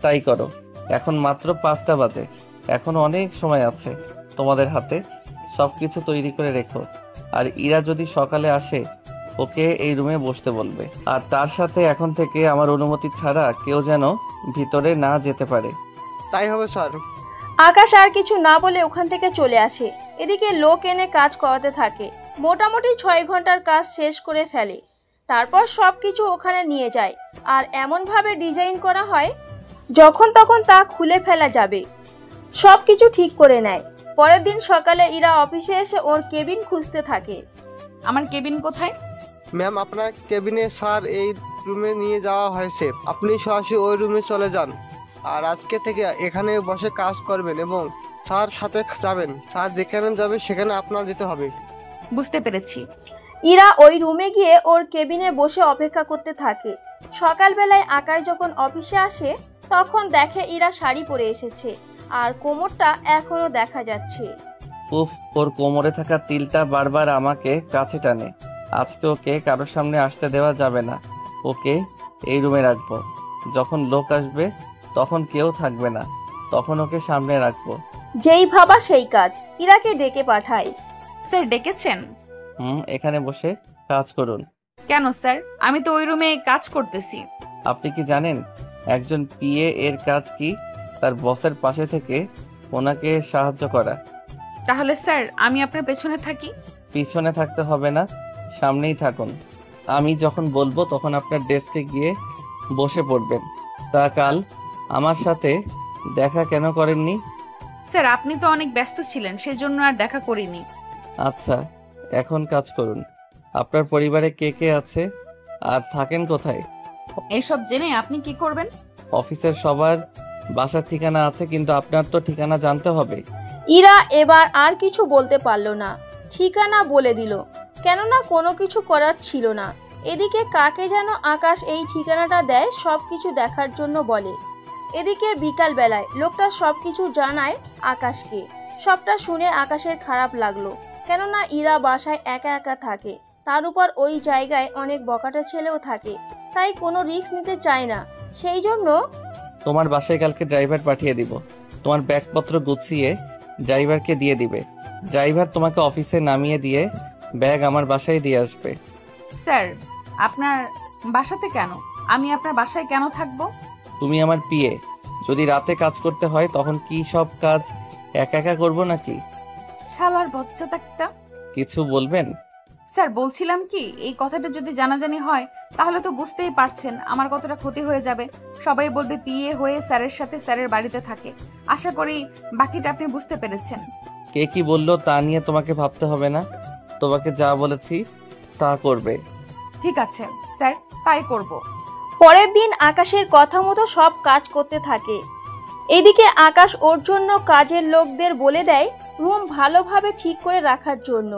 তাই করো। এখন মাত্র 5টা বাজে, এখন অনেক সময় আছে তোমাদের হাতে। সবকিছু তৈরি করে রেখো। আর ইরা যদি সকালে আসে ওকে এই রুমে বসতে বলবে, আর তার সাথে এখন থেকে আমার অনুমতি ছাড়া কেউ যেন ভিতরে না যেতে পারে। তাই হবে স্যার। আকাশ আর কিছু না বলে ওখান থেকে চলে আসে। এদিকে লোক এনে কাজ করাতে থাকে। মোটামুটি 6 ঘন্টার কাজ শেষ করে ফেলে। তারপর সব কিছু ওখানে নিয়ে যায়, আর এমনভাবে ডিজাইন করা হয় যখন তখন তা খুলে ফেলা যাবে। সব কিছু ঠিক করে নেয়। পরের দিন সকালে ইরা অফিসে এসে ওর কেবিন খুঁজতে থাকে। আমার কেবিন কোথায়? ম্যাম, আপনার কেবিনে স্যার এই রুমে নিয়ে যাওয়া হয়েছে। আপনি সরাসরি ওই রুমে চলে যান, আর আজকে থেকে এখানে বসে কাজ করবেন এবং স্যার সাথে যাবেন। স্যার যেখানে যাবে সেখানে আপনার যেতে হবে। বুঝতে পেরেছি। ইরা ওই রুমে গিয়ে ওর কেবিনে বসে অপেক্ষা করতে থাকে। সকালবেলায় আকাশ যখন অফিসে আসে তখন দেখে ইরা শাড়ি পরে এসেছে, আর কোমরটা এখনো দেখা যাচ্ছে। উফ, ওর কোমরে থাকা তিলটা বারবার আমাকে কাছে টানে। আজকে ওকে কারোর সামনে আসতে দেওয়া যাবে না। ওকে এই রুমে রাখবো। যখন লোক আসবে তখন কেউ থাকবে না, তখন ওকে সামনে রাখবো। যেই ভাবা সেই কাজ। ইরাকে ডেকে পাঠায়। স্যার ডেকেছেন? এখানে বসে কাজ করুন। কেন স্যার? আমি তো ওই রুমে কাজ করতেছি। আপনি কি জানেন একজন পিএ এর কাজ কি? তার বসের পাশে থেকে ওনাকে সাহায্য করা। তাহলে স্যার আমি আপনার পেছনে থাকি? পিছনে থাকতে হবে না, সামনেই থাকুন। আমি যখন বলবো তখন আপনার ডেস্কে গিয়ে বসে পড়বেন। তা কাল আমার সাথে দেখা কেন করেননি? স্যার আপনি তো অনেক ব্যস্ত ছিলেন, সেজন্য আর দেখা করিনি। আচ্ছা, এখন কাজ করুন। আপনার পরিবারে কে কে আছে আর থাকেন কোথায়? এইসব জেনে আপনি কি করবেন? অফিসের সবার বাসার ঠিকানা আছে, কিন্তু আপনার তো ঠিকানা জানতে হবে। ইরা এবার আর কিছু বলতে পারল না, ঠিকানা বলে দিল, কেননা কোনো কিছু করার ছিল না। এদিকে কাকে যেন আকাশ এই ঠিকানাটা দেয় সব কিছু দেখার জন্য বলে। এদিকে বিকাল বেলায় লোকটা সব কিছু জানায় আকাশকে। সবটা শুনে আকাশের খারাপ লাগলো, কেননা ইরা বাসায় একা একা থাকে, তার উপর ওই জায়গায় অনেক বকাটে ছেলেও থাকে, তাই কোনো রিস্ক নিতে চায় না। সেই জন্য তোমার বাসায় কালকে ড্রাইভার পাঠিয়ে দিব। তোমার ব্যাগপত্র গুছিয়ে ড্রাইভারকে দিয়ে দিবে। ড্রাইভার তোমাকে অফিসে নামিয়ে দিয়ে ব্যাগ আমার বাসায় দিয়ে আসবে। স্যার আপনার বাসাতে কেন? আমি আপনার বাসায় কেন থাকবো? তুমি আমার পিএ, যদি রাতে কাজ করতে হয় তখন কি সব কাজ একা একা করবো নাকি? শালার বজ্জাত একটা। কিছু বলবেন? স্যার বলছিলাম কি, এই কথাটা যদি জানাজানি হয় তাহলে তো বুঝতেই পারছেন আমার কতটা ক্ষতি হয়ে যাবে। সবাই বলবে পিএ হয়ে স্যারের সাথে স্যারের বাড়িতে থাকে। আশা করি বাকিটা আপনি বুঝতে পেরেছেন। কে কি বললো তা নিয়ে তোমাকে ভাবতে হবে না। তোমাকে যা বলেছি তা করবে। ঠিক আছে স্যার, তাই করব। পরের দিন আকাশের কথা মতো সব কাজ করতে থাকে। এদিকে আকাশ ওর জন্য কাজের লোকদের বলে দেয় রুম ভালোভাবে ঠিক করে রাখার জন্য।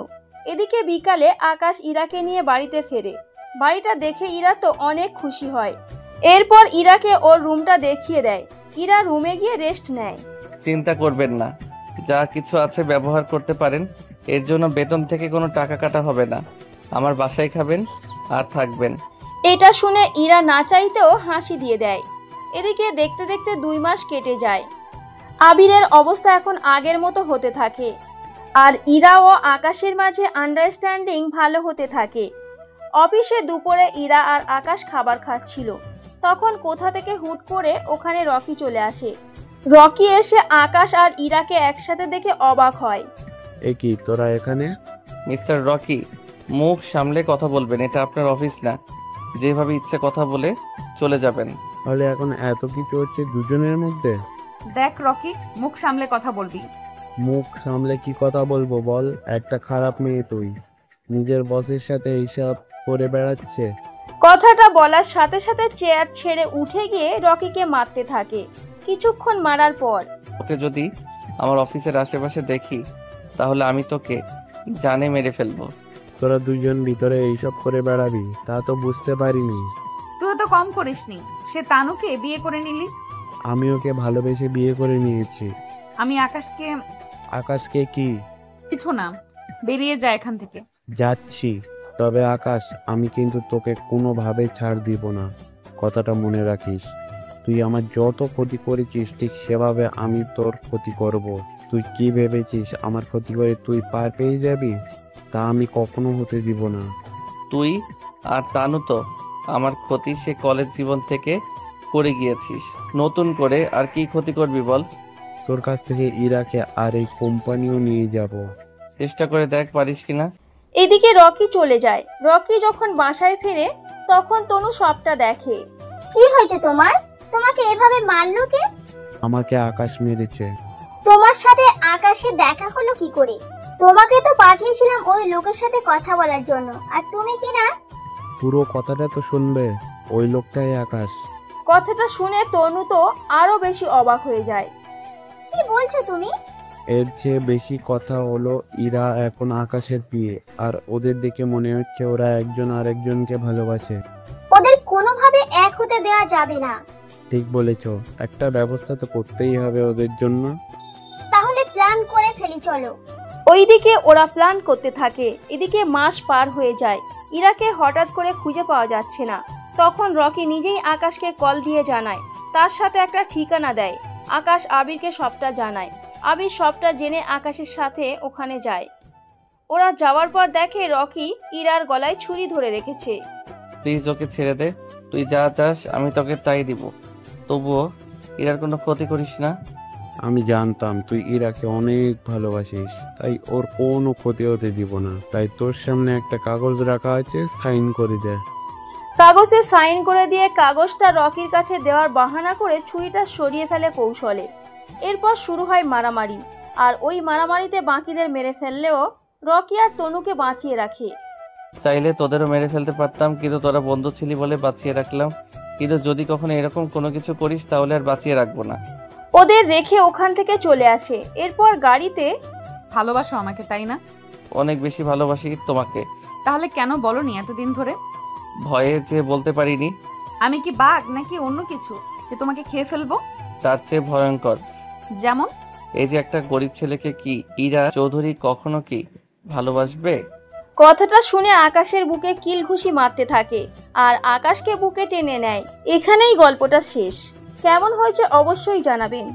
এদিকে বিকালে আকাশ ইরাকে নিয়ে বাড়িতে ফেরে। বাড়িটা দেখে ইরা তো অনেক খুশি হয়। এরপর ইরাকে ওর রুমটা দেখিয়ে দেয়। ইরা রুমে গিয়ে রেস্ট নেয়। চিন্তা করবেন না, যা কিছু আছে ব্যবহার করতে পারেন। এর জন্য বেতন থেকে কোনো টাকা কাটা হবে না। আমার বাসায় খাবেন আর থাকবেন। এটা শুনে ইরা না চাইতেও হাসি দিয়ে দেয়। এদিকে দেখতে দেখতে 2 মাস কেটে যায়। আবিরের অবস্থা এখন আগের মতো হতে থাকে, আর ইরা ও আকাশের মাঝে আন্ডারস্ট্যান্ডিং ভালো হতে থাকে। অফিসে দুপুরে ইরা আর আকাশ খাবার খাচ্ছিল, তখন কোথা থেকে হুট করে ওখানে রকি চলে আসে। রকি এসে আকাশ আর ইরাকে একসাথে দেখে অবাক হয়। এ কি, তোরা এখানে? মিস্টার রকি, মুখ সামলে কথা বলবেন, এটা আপনার অফিস না। যেভাবে ইচ্ছে কথা বলে চলে যাবেন। তাহলে এখন এত কিছু হচ্ছে দুজনের মধ্যে? দেখ রকি, মুখ সামলে কথা বলবি। মুখ সামলে কি কথা বলবো বল? একটা খারাপ মেয়ে তুই, নিজের বসের সাথে এইসব করে বেড়াচ্ছে। কথাটা বলার সাথে সাথে চেয়ার ছেড়ে উঠে গিয়ে রকিকে মারতে থাকে। কিছুক্ষণ মারার পর, ওকে যদি আমার অফিসের আশেপাশে দেখি তাহলে আমি তোকে জানে মেরে ফেলবো। তোরা দুজন ভিতরে এইসব করে বেড়াবি তা তো বুঝতে পারিনি। তুই তো কম করিসনি, সে তানুকে বিয়ে করে নিলি। আমি ওকে ভালোবেসে বিয়ে করে নিয়েছি। আমি আকাশকে। আকাশকে কি? কিছু না, বেরিয়ে যায় এখান থেকে। যাচ্ছি, তবে আকাশ আমি কিন্তু তোকে কোনোভাবে ছাড় দিব না, কথাটা মনে রাখিস। তুই আমার যত ক্ষতি করেছিস ঠিক সেভাবে আমি তোর ক্ষতি করব। তুই কি ভেবেছিস আমার ক্ষতি করে তুই পার পেয়ে যাবি? তা আমি কখনো হতে দিব না। তুই আর তানু তো আমার ক্ষতি সে কলেজ জীবন থেকে করে গিয়েছিস, নতুন করে আর কি ক্ষতি করবি বল? তোর কাছ থেকে ইরাকে আর এই কোম্পানিও নিয়ে যাব। চেষ্টা করে দেখ পারিস কিনা। এদিকে রকি চলে যায়। রকি যখন বাসায় ফিরে তখন তনু সবটা দেখে। কি হয়েছে তোমার? তোমাকে এভাবে মারলো কে? আমাকে আকাশ মেরেছে। তোমার সাথে আকাশের দেখা হলো কি করে? তোমাকে তো পাঠিয়েছিলাম ওই লোকের সাথে কথা বলার জন্য, আর তুমি কি না? পুরো কথাটা তো শুনবে, ওই লোকটাই আকাশ। কথাটা শুনে তনু তো আরো বেশি অবাক হয়ে যায়। কি বলছো তুমি? এর চেয়ে বেশি কথা হলো ইরা এখন আকাশের বিয়ে, আর ওদের দেখে মনে হচ্ছে ওরা একজন আরেকজনকে ভালোবাসে। ওদের কোনোভাবে এক হতে দেওয়া যাবে না। ঠিক বলেছ, একটা ব্যবস্থা তো করতেই হবে ওদের জন্য। তাহলে প্ল্যান করে ফেলি, চলো। ওইদিকে ওরা প্ল্যান করতে থাকে। এদিকে মাস পার হয়ে যায়। ইরাকে হঠাৎ করে খুঁজে পাওয়া যাচ্ছে না। তখন রকি নিজেই আকাশকে কল দিয়ে জানায়, তার সাথে একটা ঠিকানা দেয়। আকাশ আবিরকে সবটা জানায়। আবির সবটা জেনে আকাশের সাথে ওখানে যায়। ওরা যাওয়ার পর দেখে রকি ইরার গলায় ছুরি ধরে রেখেছে। প্লিজ ওকে ছেড়ে দে, তুই যা চাস আমি তোকে তাই দিব, তবুও ইরার কোনো ক্ষতি করিস না। আমি জানতাম তুই ইরাকে অনেক ভালোবাসিস, তাই ওর কোনো ক্ষতি হতে দিব না। তাই তোর সামনে একটা কাগজ রাখা আছে, সাইন করে দে। কাগজে সাইন করে দিয়ে কাগজটা রকির কাছে দেওয়ার বাহানা করে ছুরিটা সরিয়ে ফেলে কৌশলে। এরপর শুরু হয় মারামারি, আর ওই মারামারিতে বাকিদের মেরে ফেললেও রকি আর তনুকে বাঁচিয়ে রাখে। চাইলে তোদেরও মেরে ফেলতে পারতাম, কিন্তু তোরা বন্ধু ছিলি বলে বাঁচিয়ে রাখলাম। কিন্তু যদি কখনো এরকম কোনো কিছু করিস তাহলে আর বাঁচিয়ে রাখবো না। ওদের রেখে ওখান থেকে চলে আসে। এরপর গাড়িতে, ভালোবাসো আমাকে তাই না? অনেক বেশি ভালোবাসি তোমাকে। তাহলে কেন বলনি এতদিন ধরে? ভয়ে যে বলতে পারিনি। আমি কি বাঘ নাকি অন্য কিছু যে তোমাকে খেয়ে ফেলবো? তার চেয়ে ভয়ঙ্কর। যেমন? এই যে একটা গরিব ছেলেকে কি ইরা চৌধুরী কখনো কি ভালোবাসবে? কথাটা শুনে আকাশের বুকে কিল ঘুষি মারতে থাকে আর আকাশকে বুকে টেনে নেয়। এখানেই গল্পটা শেষ। কেমন হয়েছে অবশ্যই জানাবেন।